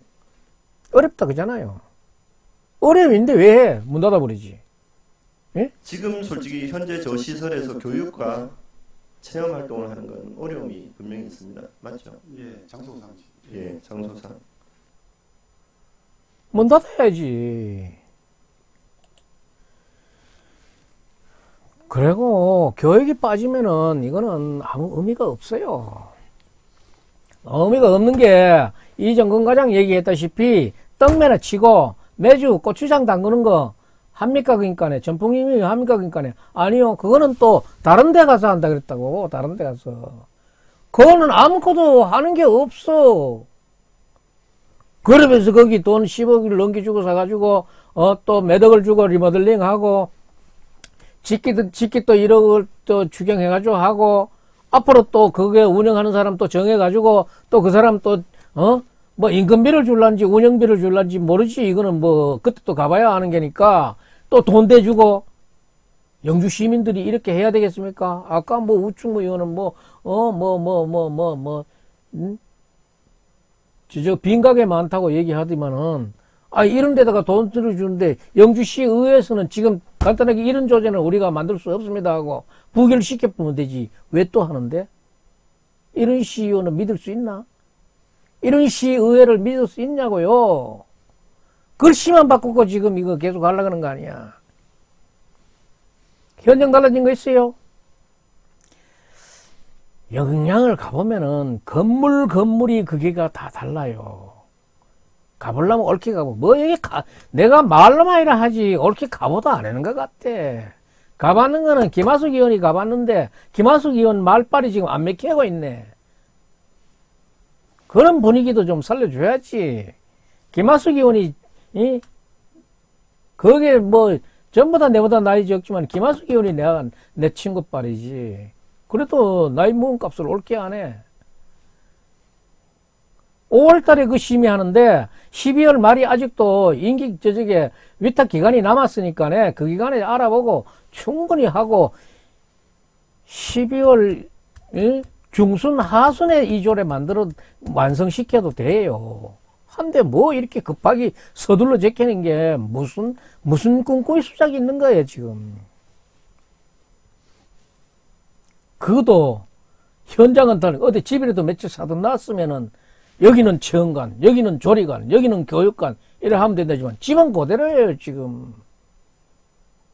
어렵다 그러잖아요. 어려움인데 왜 문 닫아버리지? 지금 솔직히 현재 저 시설에서 교육과 체험 활동을 하는 건 어려움이 분명히 있습니다. 맞죠? 예, 장소상지. 예, 장소상. 문 닫아야지. 그리고 교육이 빠지면은 이거는 아무 의미가 없어요. 의미가 없는 게 이정근 과장 얘기했다시피 떡매나 치고 매주 고추장 담그는 거 합니까? 그러니까네. 전풍님이 합니까? 그러니까네. 아니요. 그거는 또 다른 데 가서 한다 그랬다고. 다른 데 가서. 그거는 아무것도 하는 게 없어. 그러면서 거기 돈 10억을 넘겨주고 사가지고 또 몇 억을 주고 리모델링 하고 짓기 또 1억을 또 추경해가지고 하고 앞으로 또 그게 운영하는 사람 또 정해가지고 또 그 사람 또 뭐 인건비를 줄란지 운영비를 줄란지 모르지. 이거는 뭐 그때 또 가봐야 하는 게니까 또 돈 대주고. 영주 시민들이 이렇게 해야 되겠습니까? 아까 뭐 우측 뭐 이거는 저 빈가게 많다고 얘기하더만은 이런 데다가 돈 들여주는데 영주시 의회에서는 지금 간단하게 이런 조제는 우리가 만들 수 없습니다 하고 부결시켜보면 되지. 왜 또 하는데? 이런 시의원은 믿을 수 있나? 이런 시의회를 믿을 수 있냐고요. 글씨만 바꾸고 지금 이거 계속 하려고 하는 거 아니야. 현장 달라진 거 있어요? 영양을 가보면은 건물이 그게가 다 달라요. 가보려면 옳게 가보. 내가 말로만 이라 하지 옳게 가보도 안 하는 것 같아. 가봤는 거는 김하숙 의원이 가봤는데 김하숙 의원 말빨이 지금 안 맥히고 있네. 그런 분위기도 좀 살려줘야지. 김하숙 의원이 그게 뭐 전부 다 내보다 나이 적지만 김하숙 의원이 내 친구 빨이지. 그래도 나이 먹은 값을 옳게 안 해. 5월달에 그 심의하는데 12월 말이 아직도 임기 저쪽에 위탁 기간이 남았으니까 그 기간에 알아보고 충분히 하고 12월 중순 하순에 이 조례 만들어 완성시켜도 돼요. 한데 뭐 이렇게 급하게 서둘러 제끼는 게 무슨 꿍꿍이 수작이 있는 거예요 지금. 그것도 현장은 다른 어디 집이라도 며칠 사다 놨으면은 여기는 체험관, 여기는 조리관, 여기는 교육관 이래 하면 된다지만 집은 그대로예요 지금.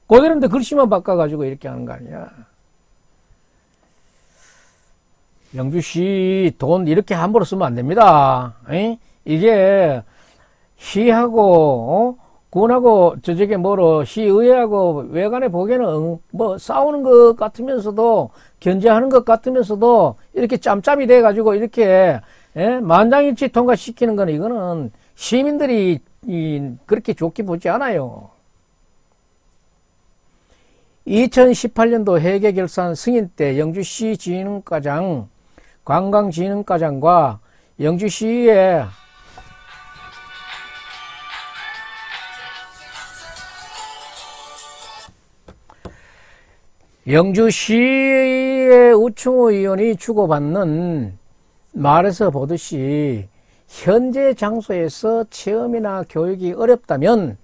그대로인데 글씨만 바꿔가지고 이렇게 하는 거 아니야. 영주시 돈 이렇게 함부로 쓰면 안 됩니다. 이게 시하고 군하고 저쪽에 시의회하고 외관에 보기에는 뭐 싸우는 것 같으면서도 견제하는 것 같으면서도 이렇게 짬짬이 돼 가지고 이렇게 만장일치 통과시키는 거는 이거는 시민들이 그렇게 좋게 보지 않아요. 2018년도 회계결산 승인 때 영주시 진흥과장, 관광진흥과장과 영주시의 우충호 의원이 주고받는 말에서 보듯이 현재 장소에서 체험이나 교육이 어렵다면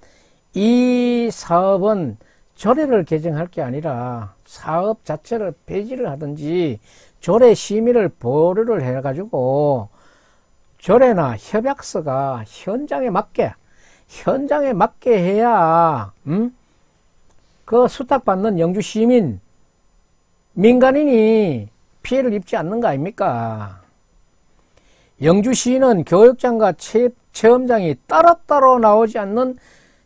이 사업은 조례를 개정할 게 아니라 사업 자체를 폐지를 하든지 조례 심의를 보류를 해가지고 조례나 협약서가 현장에 맞게 해야 그 수탁받는 영주 시민 민간인이 피해를 입지 않는 거 아닙니까? 영주시는 교육장과 체험장이 따로따로 나오지 않는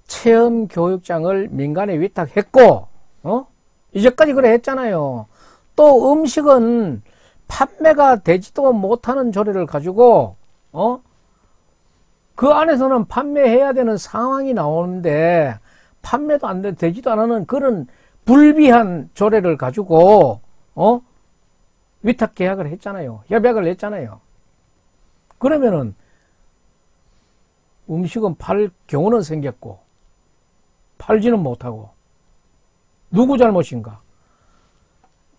체험 교육장을 민간에 위탁했고, 이제까지 그래 했잖아요. 또 음식은 판매가 되지도 못하는 조례를 가지고, 그 안에서는 판매해야 되는 상황이 나오는데, 판매도 되지도 않는 그런 불비한 조례를 가지고, 위탁 계약을 했잖아요. 협약을 했잖아요. 그러면은, 음식은 팔 경우는 생겼고, 팔지는 못하고, 누구 잘못인가?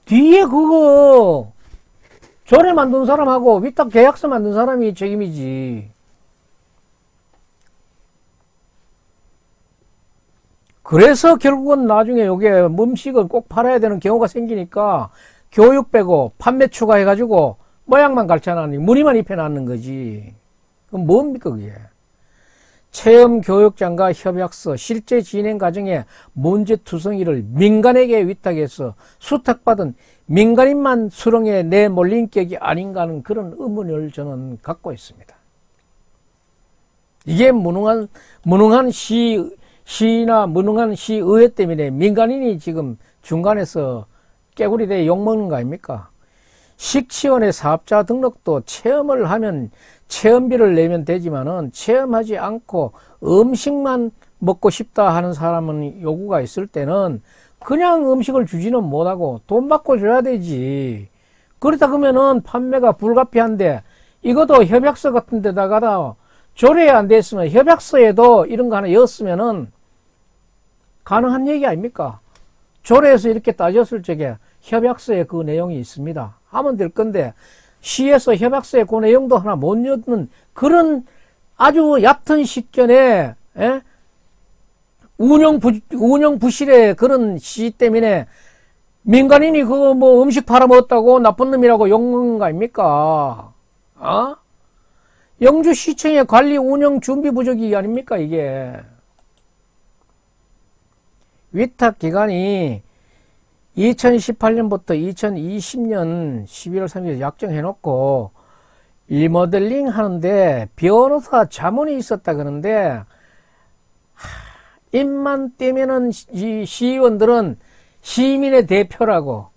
뒤에 그거, 조례 만든 사람하고 위탁 계약서 만든 사람이 책임이지. 그래서 결국은 나중에 요게 음식을 꼭 팔아야 되는 경우가 생기니까 교육 빼고 판매 추가해가지고 모양만 가르쳐놨니 무늬만 입혀놨는 거지. 그럼 뭡니까 그게. 체험 교육장과 협약서 실제 진행 과정에 문제투성이를 민간에게 위탁해서 수탁받은 민간인만 수렁에 내몰린 격이 아닌가 하는 그런 의문을 저는 갖고 있습니다. 이게 무능한 시나 무능한 시의회 때문에 민간인이 지금 중간에서 깨구리대 욕먹는 거 아닙니까? 식치원의 사업자 등록도 체험을 하면 체험비를 내면 되지만은 체험하지 않고 음식만 먹고 싶다 하는 사람은 요구가 있을 때는 그냥 음식을 주지는 못하고 돈 받고 줘야 되지. 그렇다 그러면은 판매가 불가피한데 이것도 협약서 같은 데다가 조례 안 됐으면 협약서에도 이런 거 하나 였으면은 가능한 얘기 아닙니까? 조례에서 이렇게 따졌을 적에 협약서에 그 내용이 있습니다. 하면 될 건데 시에서 협약서에 그 내용도 하나 못 엿는 그런 아주 얕은 식견에 운영 부실의 그런 시 때문에 민간인이 그거 뭐 음식 팔아먹었다고 나쁜 놈이라고 욕먹는 거 아닙니까? 영주시청의 관리 운영 준비 부족이 아닙니까 이게. 위탁 기간이 2018년부터 2020년 11월 3일 약정해놓고 리모델링 하는데 변호사 자문이 있었다 그러는데 입만 떼면은 이 시의원들은 시민의 대표라고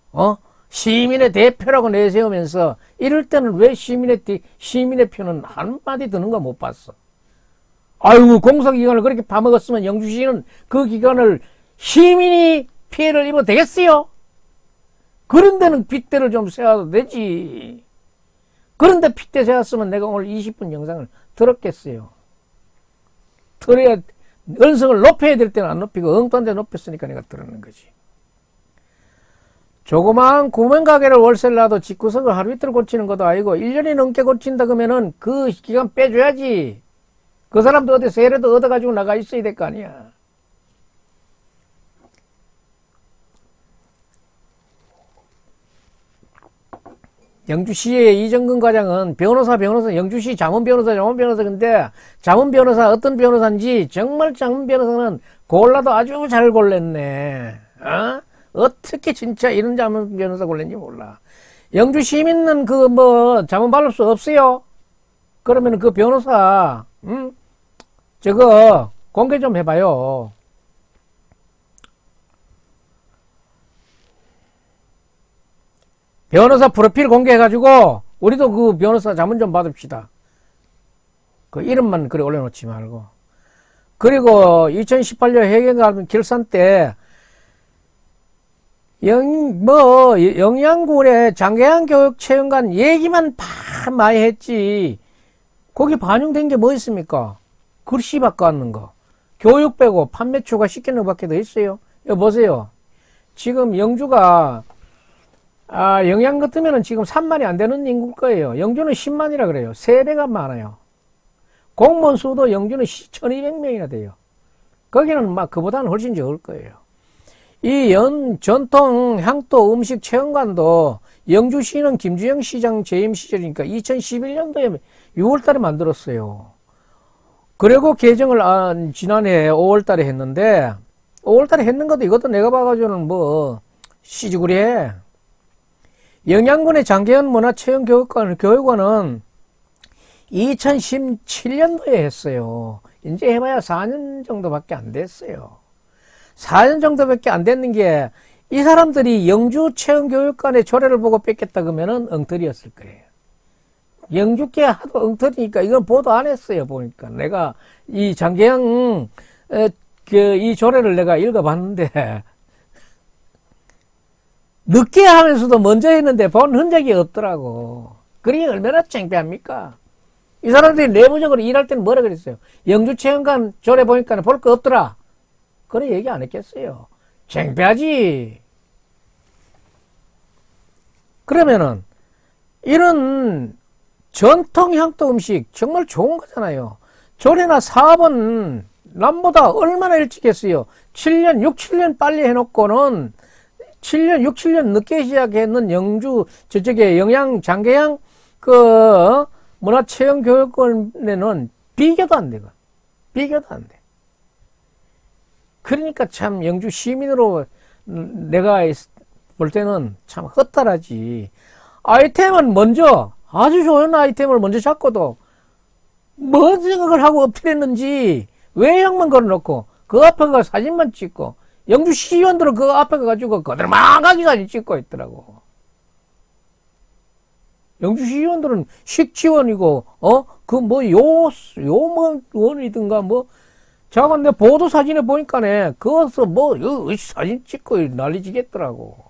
시민의 대표라고 내세우면서 이럴 때는 왜 시민의 표는 한마디 드는 거 못 봤어. 아유 공사기간을 그렇게 파먹었으면 영주시는 그 기간을 시민이 피해를 입어도 되겠어요? 그런 데는 빗대를 좀 세워도 되지. 그런데 빗대 세웠으면 내가 오늘 20분 영상을 들었겠어요. 들어야, 언성을 높여야 될 때는 안 높이고 엉뚱한 데 높였으니까 내가 들었는 거지. 조그마한 구멍가게를 월세를 놔도 집구석을 하루 이틀 고치는 것도 아니고 1년이 넘게 고친다 그러면은 그 기간 빼줘야지. 그 사람도 어디 세례도 얻어가지고 나가 있어야 될 거 아니야. 영주시의 이정근 과장은 변호사, 영주시 자문변호사, 근데 자문변호사 어떤 변호사인지 정말 자문변호사는 골라도 아주 잘 골랐네. 어떻게 진짜 이런 자문변호사 골랐는지 몰라. 영주시민은 그 뭐 자문 받을 수 없어요? 그러면 그 변호사 저거 공개 좀 해봐요. 변호사 프로필 공개해가지고 우리도 그 변호사 자문 좀 받읍시다. 그 이름만 그래 올려놓지 말고. 그리고 2018년 회계감 결산 때 영양군의 장계한 교육체험관 얘기만 많이 했지. 거기 반영된 게 뭐 있습니까? 글씨 바꿔왔는 거. 교육 빼고 판매 추가 시키는 것밖에 더 있어요. 여기 보세요. 지금 영주가 영양 같으면은 지금 3만이 안 되는 인구일 거예요. 영주는 10만이라 그래요. 3배가 많아요. 공무원 수도 영주는 1200명이나 돼요. 거기는 막 그보다는 훨씬 적을 거예요. 이 전통 향토 음식 체험관도 영주시는 김주영 시장 재임 시절이니까 2011년도에 6월 달에 만들었어요. 그리고 개정을 지난해 5월 달에 했는데 5월 달에 했는 것도 이것도 내가 봐가지고는 뭐 시지구리해. 영양군의 장계현 문화체험교육관은 2017년도에 했어요. 이제 해봐야 4년 정도밖에 안 됐어요. 4년 정도밖에 안 됐는 게 이 사람들이 영주체험교육관의 조례를 보고 뺏겠다 그러면은 엉터리였을 거예요. 영주께 하도 엉터리니까 이건 보도 안 했어요. 보니까 내가 이 장계현 이 조례를 내가 읽어봤는데 늦게 하면서도 먼저 했는데 본 흔적이 없더라고. 그러니 얼마나 창피합니까? 이 사람들이 내부적으로 일할 때는 뭐라 그랬어요? 영주체험관 조례 보니까 볼 거 없더라. 그래 얘기 안 했겠어요. 창피하지. 그러면은 이런 전통 향토 음식 정말 좋은 거잖아요. 조례나 사업은 남보다 얼마나 일찍 했어요. 7년, 6, 7년 빨리 해놓고는 7년, 6, 7년 늦게 시작했는 영주, 저쪽에 영양, 장계양, 문화체험교육원에는 비교도 안 되고. 비교도 안 돼. 그러니까 참 영주 시민으로 내가 볼 때는 참 헛다라지. 아이템은 먼저, 아주 좋은 아이템을 먼저 잡고도 뭐 생각을 하고 엎드렸는지 외형만 걸어놓고 그 앞에 가 사진만 찍고 영주 시의원들은 그 앞에 가가지고 거들망하게 사진 찍고 있더라고. 영주 시의원들은 식지원이고 요원이든가 자가 내 보도 사진에 보니까네 그것서 사진 찍고 난리지겠더라고.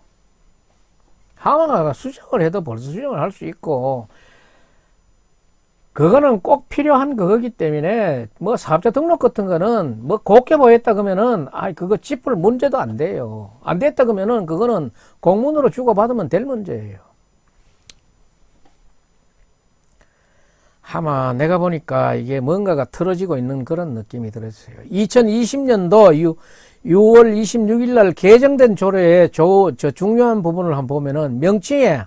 하나가 수정을 해도 벌써 수정을 할 수 있고, 그거는 꼭 필요한 그거기 때문에, 사업자 등록 같은 거는, 곱게 보였다 그러면은, 그거 짚을 문제도 안 돼요. 안 됐다 그러면은, 그거는 공문으로 주고받으면 될 문제예요. 아마 내가 보니까 이게 뭔가가 틀어지고 있는 그런 느낌이 들었어요. 2020년도 6월 26일 날 개정된 조례의 중요한 부분을 한번 보면은 명칭에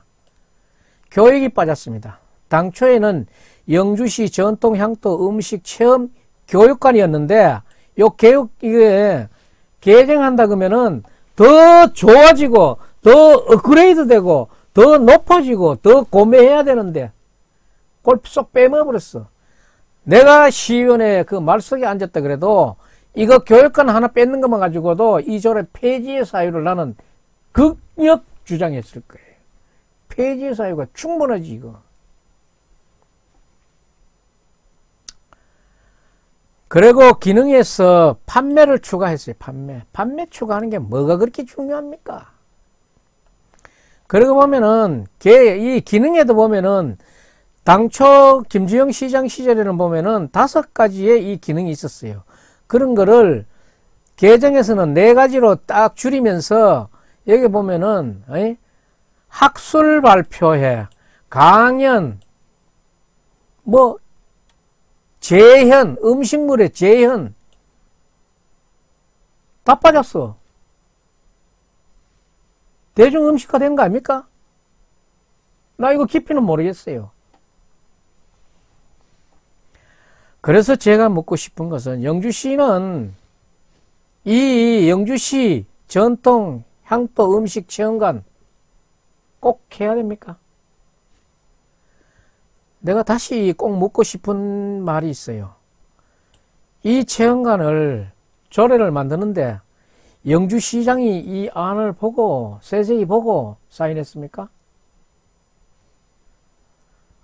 교육이 빠졌습니다. 당초에는 영주시 전통 향토 음식 체험 교육관이었는데 이게 개정한다 그러면은 더 좋아지고 더 업그레이드 되고 더 높아지고 더 고매해야 되는데 그걸 쏙 빼먹어버렸어. 내가 시의원에 그 말석에 앉았다 그래도 이거 교육관 하나 뺏는 것만 가지고도 이 조례 폐지의 사유를 나는 극력 주장했을 거예요. 폐지의 사유가 충분하지 이거. 그리고 기능에서 판매를 추가했어요. 판매 추가하는 게 뭐가 그렇게 중요합니까? 그러고 보면은 이 기능에도 보면은 당초 김주영 시장 시절에는 보면은 5가지의 이 기능이 있었어요. 그런 거를 개정에서는 4가지로 딱 줄이면서 여기 보면은 학술 발표회, 강연, 재현, 음식물의 재현 다 빠졌어. 대중 음식화 된 거 아닙니까? 나 이거 깊이는 모르겠어요. 그래서 제가 묻고 싶은 것은 영주시는 이 영주시 전통 향토 음식 체험관 꼭 해야 됩니까? 내가 다시 꼭 묻고 싶은 말이 있어요. 이 체험관을 조례를 만드는데 영주시장이 이 안을 보고 세세히 보고 사인했습니까?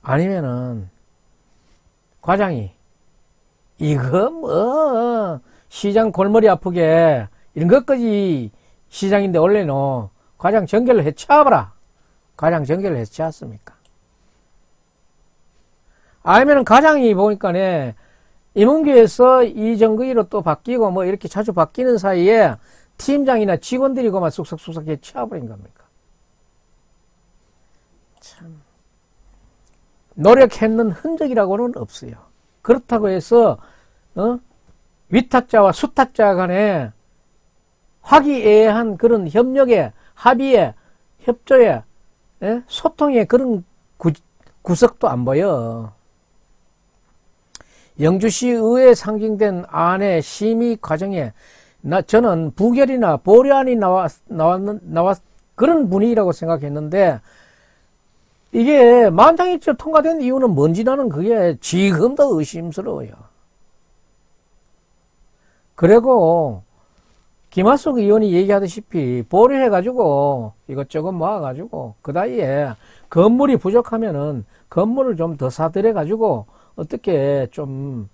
아니면은 과장이 이거 시장 골머리 아프게 이런 것까지 시장인데 원래는 과장 전결을 해치워봐라. 과장 전결을 해치웠습니까? 아니면은 과장이 보니까네 임원교에서 이정거기로 또 바뀌고 이렇게 자주 바뀌는 사이에 팀장이나 직원들이고만 쑥삭쑥삭 해치워버린 겁니까? 참 노력했는 흔적이라고는 없어요. 그렇다고 해서 위탁자와 수탁자 간에 화기애애한 그런 협력에 합의에 협조에 소통에 그런 구석도 안 보여. 영주시 의회에 상정된 안의 심의 과정에 저는 부결이나 보류안이 나왔 그런 분위기라고 생각했는데 이게 만장일치로 통과된 이유는 뭔지 나는 그게 지금도 의심스러워요. 그리고 김하숙 의원이 얘기하다시피 보류해가지고 이것저것 모아가지고 그 나이에 건물이 부족하면은 건물을 좀 더 사들여가지고 어떻게 좀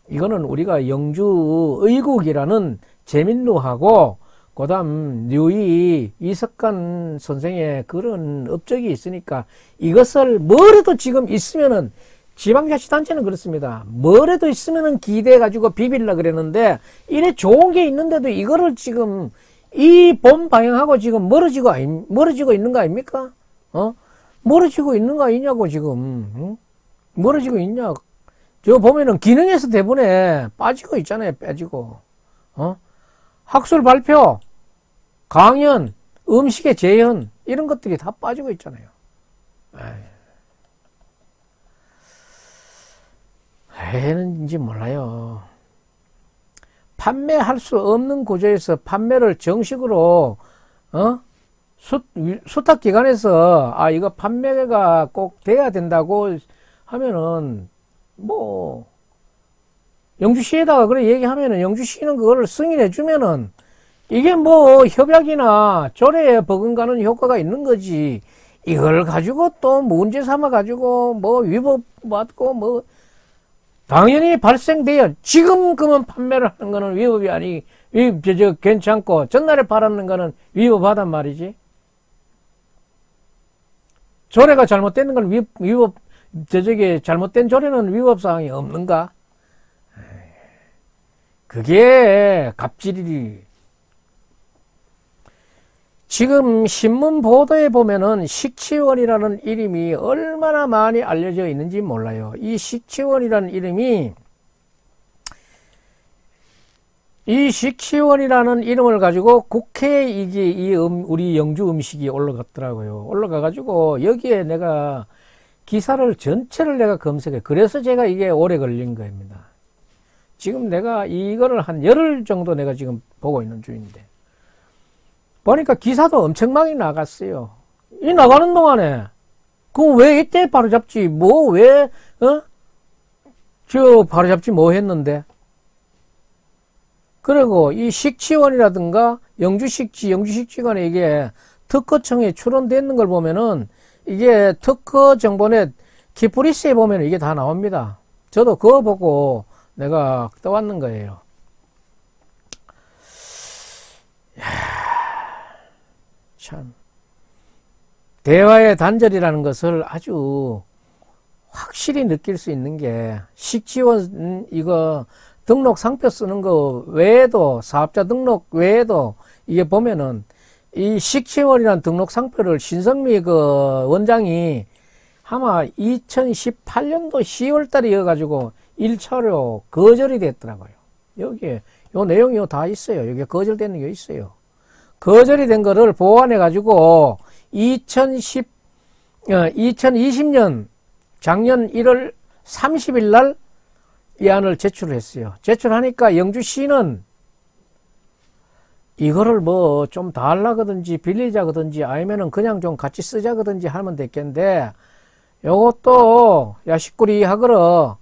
이거는 우리가 영주 의국이라는 재민루하고 그 다음 뉴이 이석관 선생의 그런 업적이 있으니까 이것을 뭐라도 지금 있으면은 지방자치단체는 그렇습니다. 뭐라도 있으면은 기대해가지고 비빌라 그랬는데 이래 좋은 게 있는데도 이거를 지금 이 본 방향하고 지금 멀어지고 있는 거 아닙니까? 멀어지고 있는 거 아니냐고, 지금. 응? 멀어지고 있냐. 저 보면은 기능에서 대부분에 빠지고 있잖아요, 빠지고. 학술 발표, 강연, 음식의 재현, 이런 것들이 다 빠지고 있잖아요. 왜는지 몰라요. 판매할 수 없는 구조에서 판매를 정식으로, 수탁기관에서, 이거 판매가 꼭 돼야 된다고 하면은, 영주시에다가 그래 얘기하면은, 영주시는 그거를 승인해주면은, 이게 협약이나 조례에 버금가는 효과가 있는 거지. 이걸 가지고 또 문제 삼아 가지고 위법 받고 당연히 발생돼요. 지금 그만 판매를 하는 거는 위법이 아니, 괜찮고, 전날에 팔았는 거는 위법하단 말이지. 조례가 잘못된 건 위법, 잘못된 조례는 위법사항이 없는가? 그게 갑질이. 지금 신문 보도에 보면은 식치원이라는 이름이 얼마나 많이 알려져 있는지 몰라요. 이 식치원이라는 이름을 가지고 국회에 우리 영주 음식이 올라갔더라고요. 올라가가지고 여기에 내가 기사를 전체를 내가 검색해. 그래서 제가 이게 오래 걸린 겁니다. 지금 내가 이거를 한 열흘 정도 내가 지금 보고 있는 중인데. 보니까 기사도 엄청 많이 나갔어요. 이 나가는 동안에, 왜 이때 바로잡지? 바로잡지 했는데? 그리고 이 식치원이라든가, 영주식지관에 이게 특허청에 출원되는 걸 보면은, 이게 특허 정보넷 키프리스에 보면 이게 다 나옵니다. 저도 그거 보고 내가 떠왔는 거예요. 참, 대화의 단절이라는 것을 아주 확실히 느낄 수 있는 게, 식지원 이거 등록 상표 쓰는 거 외에도, 사업자 등록 외에도 이게 보면은 이 식지원이라는 등록 상표를 신성미 원장이 아마 2018년도 10월 달이어가지고 1차로 거절이 됐더라고요. 여기에 요 내용이 다 있어요. 여기에 거절되는 게 있어요. 거절이 된 거를 보완해가지고 2020년 작년 1월 30일 날 이 안을 제출했어요. 제출하니까 영주시는 이거를 좀 더 하려거든지 빌리자거든지 아니면은 그냥 좀 같이 쓰자거든지 하면 됐겠는데, 요것도 야식구리 하거라.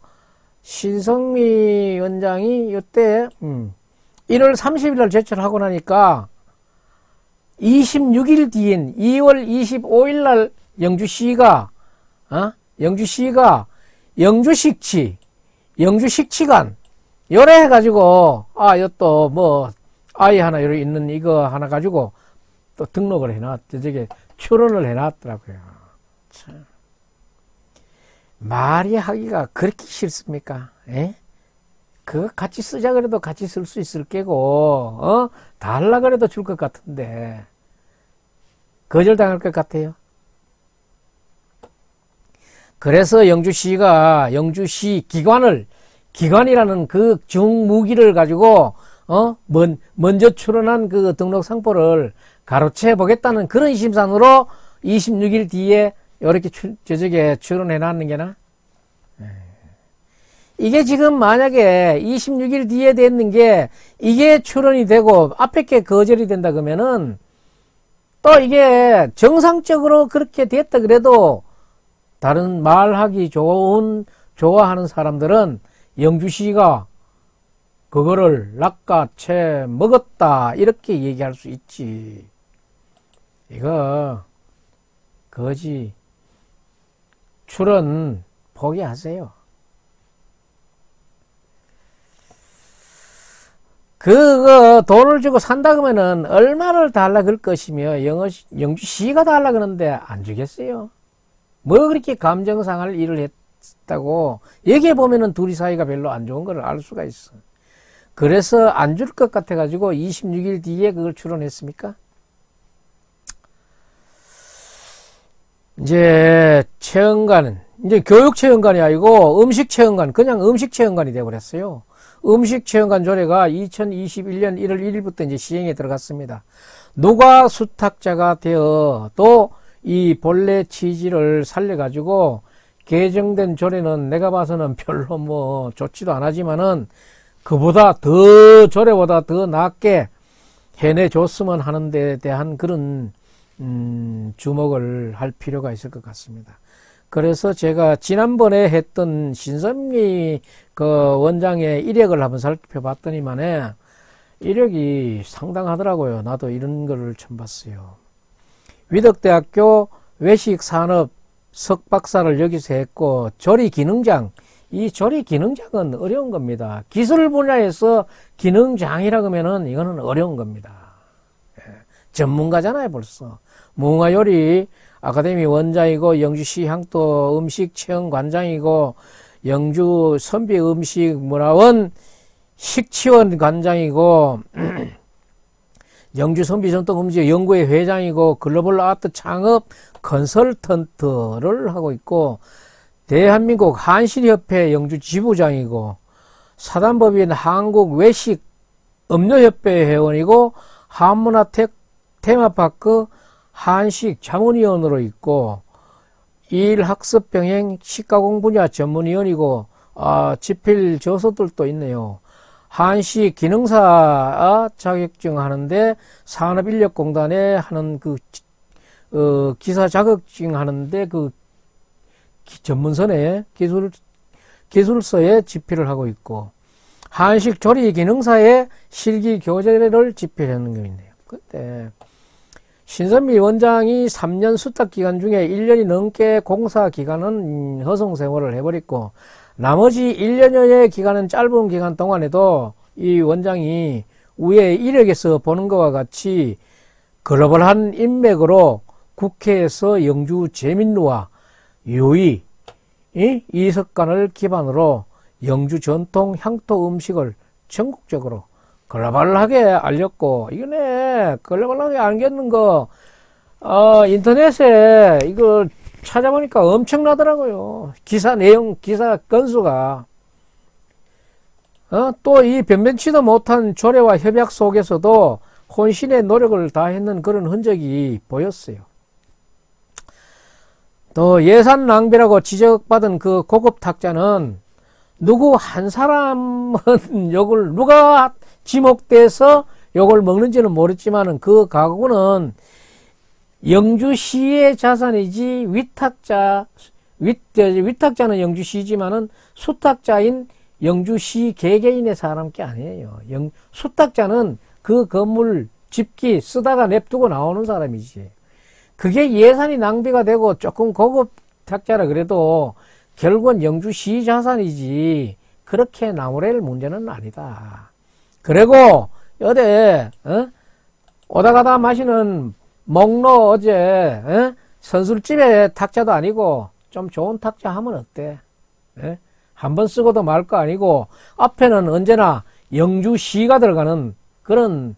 신성미 원장이 이때 1월 30일 날 제출하고 나니까 26일 뒤인 2월 25일 날 영주시가 영주식치관 요래 해가지고 요또 아이 하나 요래 있는 이거 하나 가지고 또 등록을 저게 출원을 해놨더라고요. 참. 말이 하기가 그렇게 싫습니까? 그거 같이 쓰자 그래도 같이 쓸 수 있을 게고, 다 하려 그래도 줄 것 같은데, 거절당할 것 같아요. 그래서 영주시가 영주시 기관이라는 그 중무기를 가지고, 먼저 출원한 그 등록 상표를 가로채 보겠다는 그런 심산으로 26일 뒤에 이렇게 출원해 놨는 게나? 이게 지금 만약에 26일 뒤에 됐는 게 이게 출원이 되고 앞에 게 거절이 된다 그러면은 또 이게 정상적으로 그렇게 됐다 그래도 다른 말하기 좋아하는 사람들은 영주시가 그거를 낚아채 먹었다 이렇게 얘기할 수 있지. 이거 거지. 출원 포기하세요. 그거 돈을 주고 산다 그러면은 얼마를 달라 그럴 것이며 영주시가 달라 그러는데 안 주겠어요. 뭐 그렇게 감정 상할 일을 했다고 여기에 보면은 둘이 사이가 별로 안 좋은 걸 알 수가 있어. 그래서 안 줄 것 같아 가지고 26일 뒤에 그걸 출원했습니까? 이제 체험관, 이제 교육 체험관이 아니고 음식 체험관, 그냥 음식 체험관이 되어버렸어요. 음식 체험관 조례가 2021년 1월 1일부터 이제 시행에 들어갔습니다. 누가 수탁자가 되어 또 이 본래 취지를 살려가지고 개정된 조례는 내가 봐서는 별로 뭐 좋지도 않았지만은 그보다 더 조례보다 더 낫게 해내줬으면 하는 데 대한 그런 주목을 할 필요가 있을 것 같습니다. 그래서 제가 지난번에 했던 신선미 그 원장의 이력을 한번 살펴봤더니만에 이력이 상당하더라고요. 나도 이런 거를 처음 봤어요. 위덕대학교 외식산업 석박사를 여기서 했고 조리기능장, 이 조리기능장은 어려운 겁니다. 기술 분야에서 기능장이라 그러면은 이거는 어려운 겁니다. 예, 전문가잖아요 벌써. 무궁화요리 아카데미 원장이고 영주시 향토 음식 체험관장이고 영주 선비 음식 문화원 식치원 관장이고 영주 선비 전통 음식 연구회 회장이고 글로벌 아트 창업 컨설턴트를 하고 있고 대한민국 한실협회 영주 지부장이고 사단법인 한국 외식 음료협회 회원이고 한문화 테마파크 한식 자문위원으로 있고 일학습병행 식가공 분야 전문위원이고 지필 저서들도 있네요. 한식 기능사 자격증 하는데 산업인력공단에 하는 그 기사 자격증 하는데 그 전문선에 기술서에 집필을 하고 있고 한식 조리 기능사에 실기 교재를 집필하는 게 있네요. 근데 신선미 원장이 3년 수탁 기간 중에 1년이 넘게 공사 기간은 허송 생활을 해버렸고 나머지 1년여의 기간은 짧은 기간 동안에도 이 원장이 위에 이력에서 보는 것과 같이 글로벌한 인맥으로 국회에서 영주 재민루와 유의 이석관을 기반으로 영주 전통 향토 음식을 전국적으로 글로벌하게 알렸고 이거네 글로벌하게 알겠는 거 인터넷에 이거 찾아보니까 엄청나더라고요. 기사 내용, 기사 건수가. 또 이 변변치도 못한 조례와 협약 속에서도 혼신의 노력을 다했는 그런 흔적이 보였어요. 또 예산 낭비라고 지적받은 그 고급 탁자는 누구 한 사람은 요걸 누가 지목돼서 요걸 먹는지는 모르지만은 그 가구는 영주시의 자산이지 위탁자는 영주시지만은 수탁자인 영주시 개개인의 사람 게 아니에요. 수탁자는 그 건물 집기 쓰다가 냅두고 나오는 사람이지. 그게 예산이 낭비가 되고 조금 고급 탁자라 그래도 결국은 영주시 자산이지 그렇게 나무랄 문제는 아니다. 그리고 어제 오다 가다 마시는 목로 어제 선술집에 탁자도 아니고 좀 좋은 탁자 하면 어때? 한 번 쓰고도 말 거 아니고 앞에는 언제나 영주시가 들어가는 그런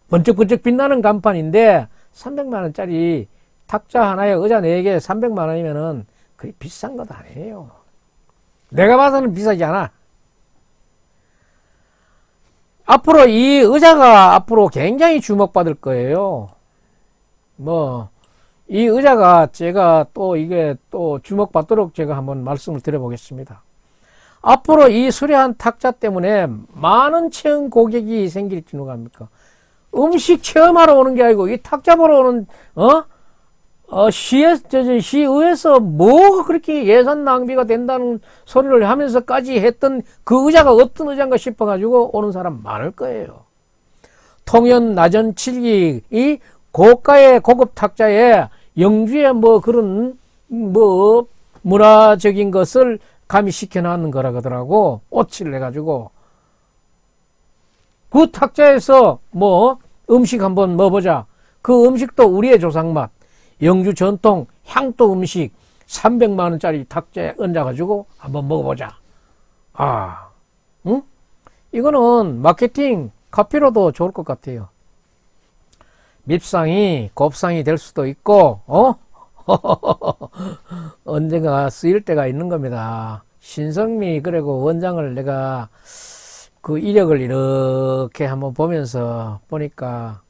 번쩍번쩍 빛나는 간판인데 300만원짜리 탁자 하나에 의자 4개 300만원이면은 그게 비싼 것 아니에요. 내가 봐서는 비싸지 않아. 앞으로 이 의자가 앞으로 굉장히 주목받을 거예요. 이 의자가 제가 또 이게 또 주목받도록 제가 한번 말씀을 드려보겠습니다. 앞으로 이 수려한 탁자 때문에 많은 체험 고객이 생길지 누가 합니까? 음식 체험하러 오는 게 아니고 이 탁자 보러 오는 시의회에서 뭐가 그렇게 예산 낭비가 된다는 소리를 하면서까지 했던 그 의자가 어떤 의자인가 싶어가지고 오는 사람 많을 거예요. 통연 나전 7기 이 고가의 고급 탁자에 영주의 그런 문화적인 것을 가미시켜 놨는 거라 그러더라고. 오치를 해가지고 그 탁자에서 음식 한번 먹어보자. 그 음식도 우리의 조상맛 영주 전통 향토 음식 300만원짜리 탁자에 얹어가지고 한번 먹어보자. 이거는 마케팅 카피로도 좋을 것 같아요. 밉상이 곱상이 될 수도 있고, 언젠가 쓰일 때가 있는 겁니다. 신성미 그리고 원장을 내가 그 이력을 이렇게 한번 보면서 보니까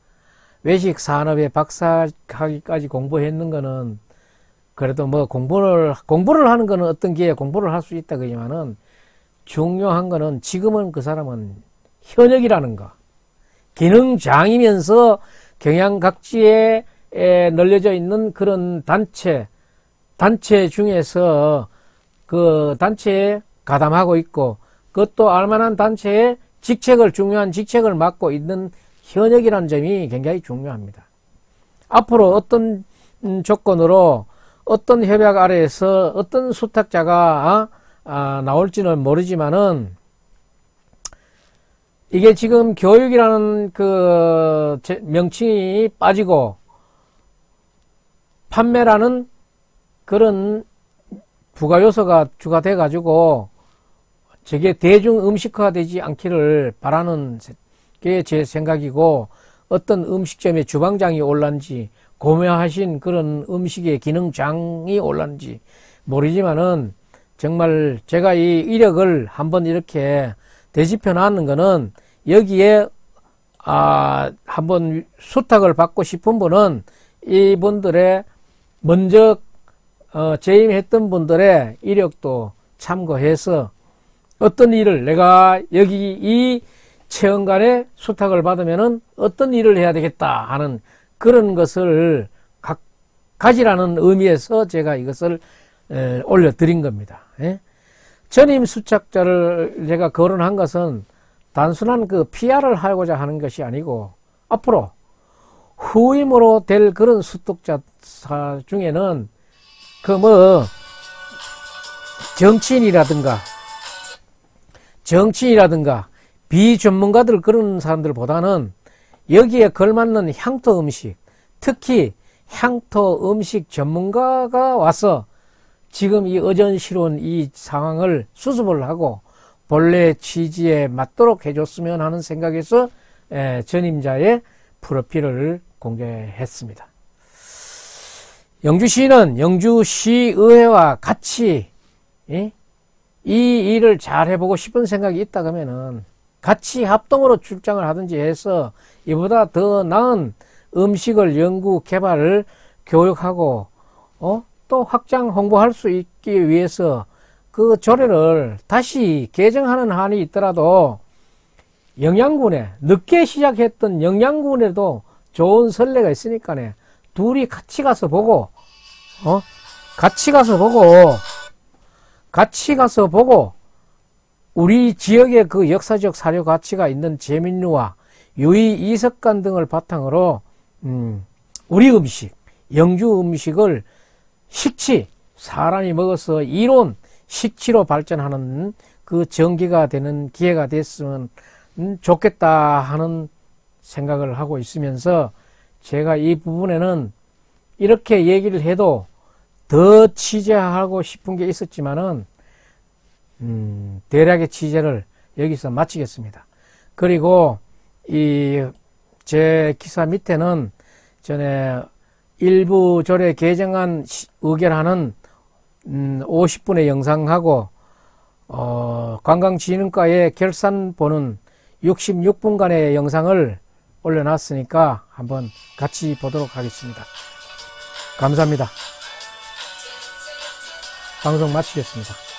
외식 산업에 박사학위까지 공부했는 거는 그래도 뭐 공부를 하는 거는 어떤 기회에 공부를 할 수 있다 그지만은 중요한 거는 지금은 그 사람은 현역이라는 거, 기능장이면서 경양 각지에 널려져 있는 그런 단체 중에서 그 단체에 가담하고 있고, 그것도 알만한 단체의 중요한 직책을 맡고 있는 현역이라는 점이 굉장히 중요합니다. 앞으로 어떤 조건으로 어떤 협약 아래에서 어떤 수탁자가 나올지는 모르지만은, 이게 지금 교육이라는 그 명칭이 빠지고 판매라는 그런 부가 요소가 추가돼 가지고 저게 대중 음식화가 되지 않기를 바라는 게 제 생각이고, 어떤 음식점의 주방장이 올란지 고매하신 그런 음식의 기능장이 올란지 모르지만은, 정말 제가 이 이력을 한번 이렇게 되짚어 놨는 거는, 여기에 한번 수탁을 받고 싶은 분은 이분들의 먼저 재임했던 분들의 이력도 참고해서 어떤 일을, 내가 여기 이 체험관에 수탁을 받으면은 어떤 일을 해야 되겠다 하는 그런 것을 가지라는 의미에서 제가 이것을 올려드린 겁니다. 전임 수탁자를 제가 거론한 것은 단순한 그 PR을 하고자 하는 것이 아니고, 앞으로 후임으로 될 그런 수탁자 중에는 정치인이라든가 비전문가들 그런 사람들보다는 여기에 걸맞는 향토 음식, 특히 향토 음식 전문가가 와서 지금 이 의전스러운 이 상황을 수습을 하고 본래 취지에 맞도록 해줬으면 하는 생각에서 전임자의 프로필을 공개했습니다. 영주시는 영주시의회와 같이 이 일을 잘 해보고 싶은 생각이 있다 그러면은 같이 합동으로 출장을 하든지 해서 이보다 더 나은 음식을 연구 개발을 교육하고 또 확장 홍보할 수 있기 위해서 그 조례를 다시 개정하는 한이 있더라도, 영양군에 늦게 시작했던 영양군에도 좋은 선례가 있으니까네, 둘이 같이 가서 보고 우리 지역의 그 역사적 사료 가치가 있는 제민류와 유의 이석간 등을 바탕으로 우리 음식, 영주 음식을 사람이 먹어서 이론 식치로 발전하는 그 전기가 되는 기회가 됐으면 좋겠다 하는 생각을 하고 있으면서, 제가 이 부분에는 이렇게 얘기를 해도 더 취재하고 싶은 게 있었지만은 대략의 취재를 여기서 마치겠습니다. 그리고 제 기사 밑에는 전에 일부 조례 개정안 의결하는 50분의 영상하고 관광진흥과의 결산 보는 66분간의 영상을 올려놨으니까 한번 같이 보도록 하겠습니다. 감사합니다. 방송 마치겠습니다.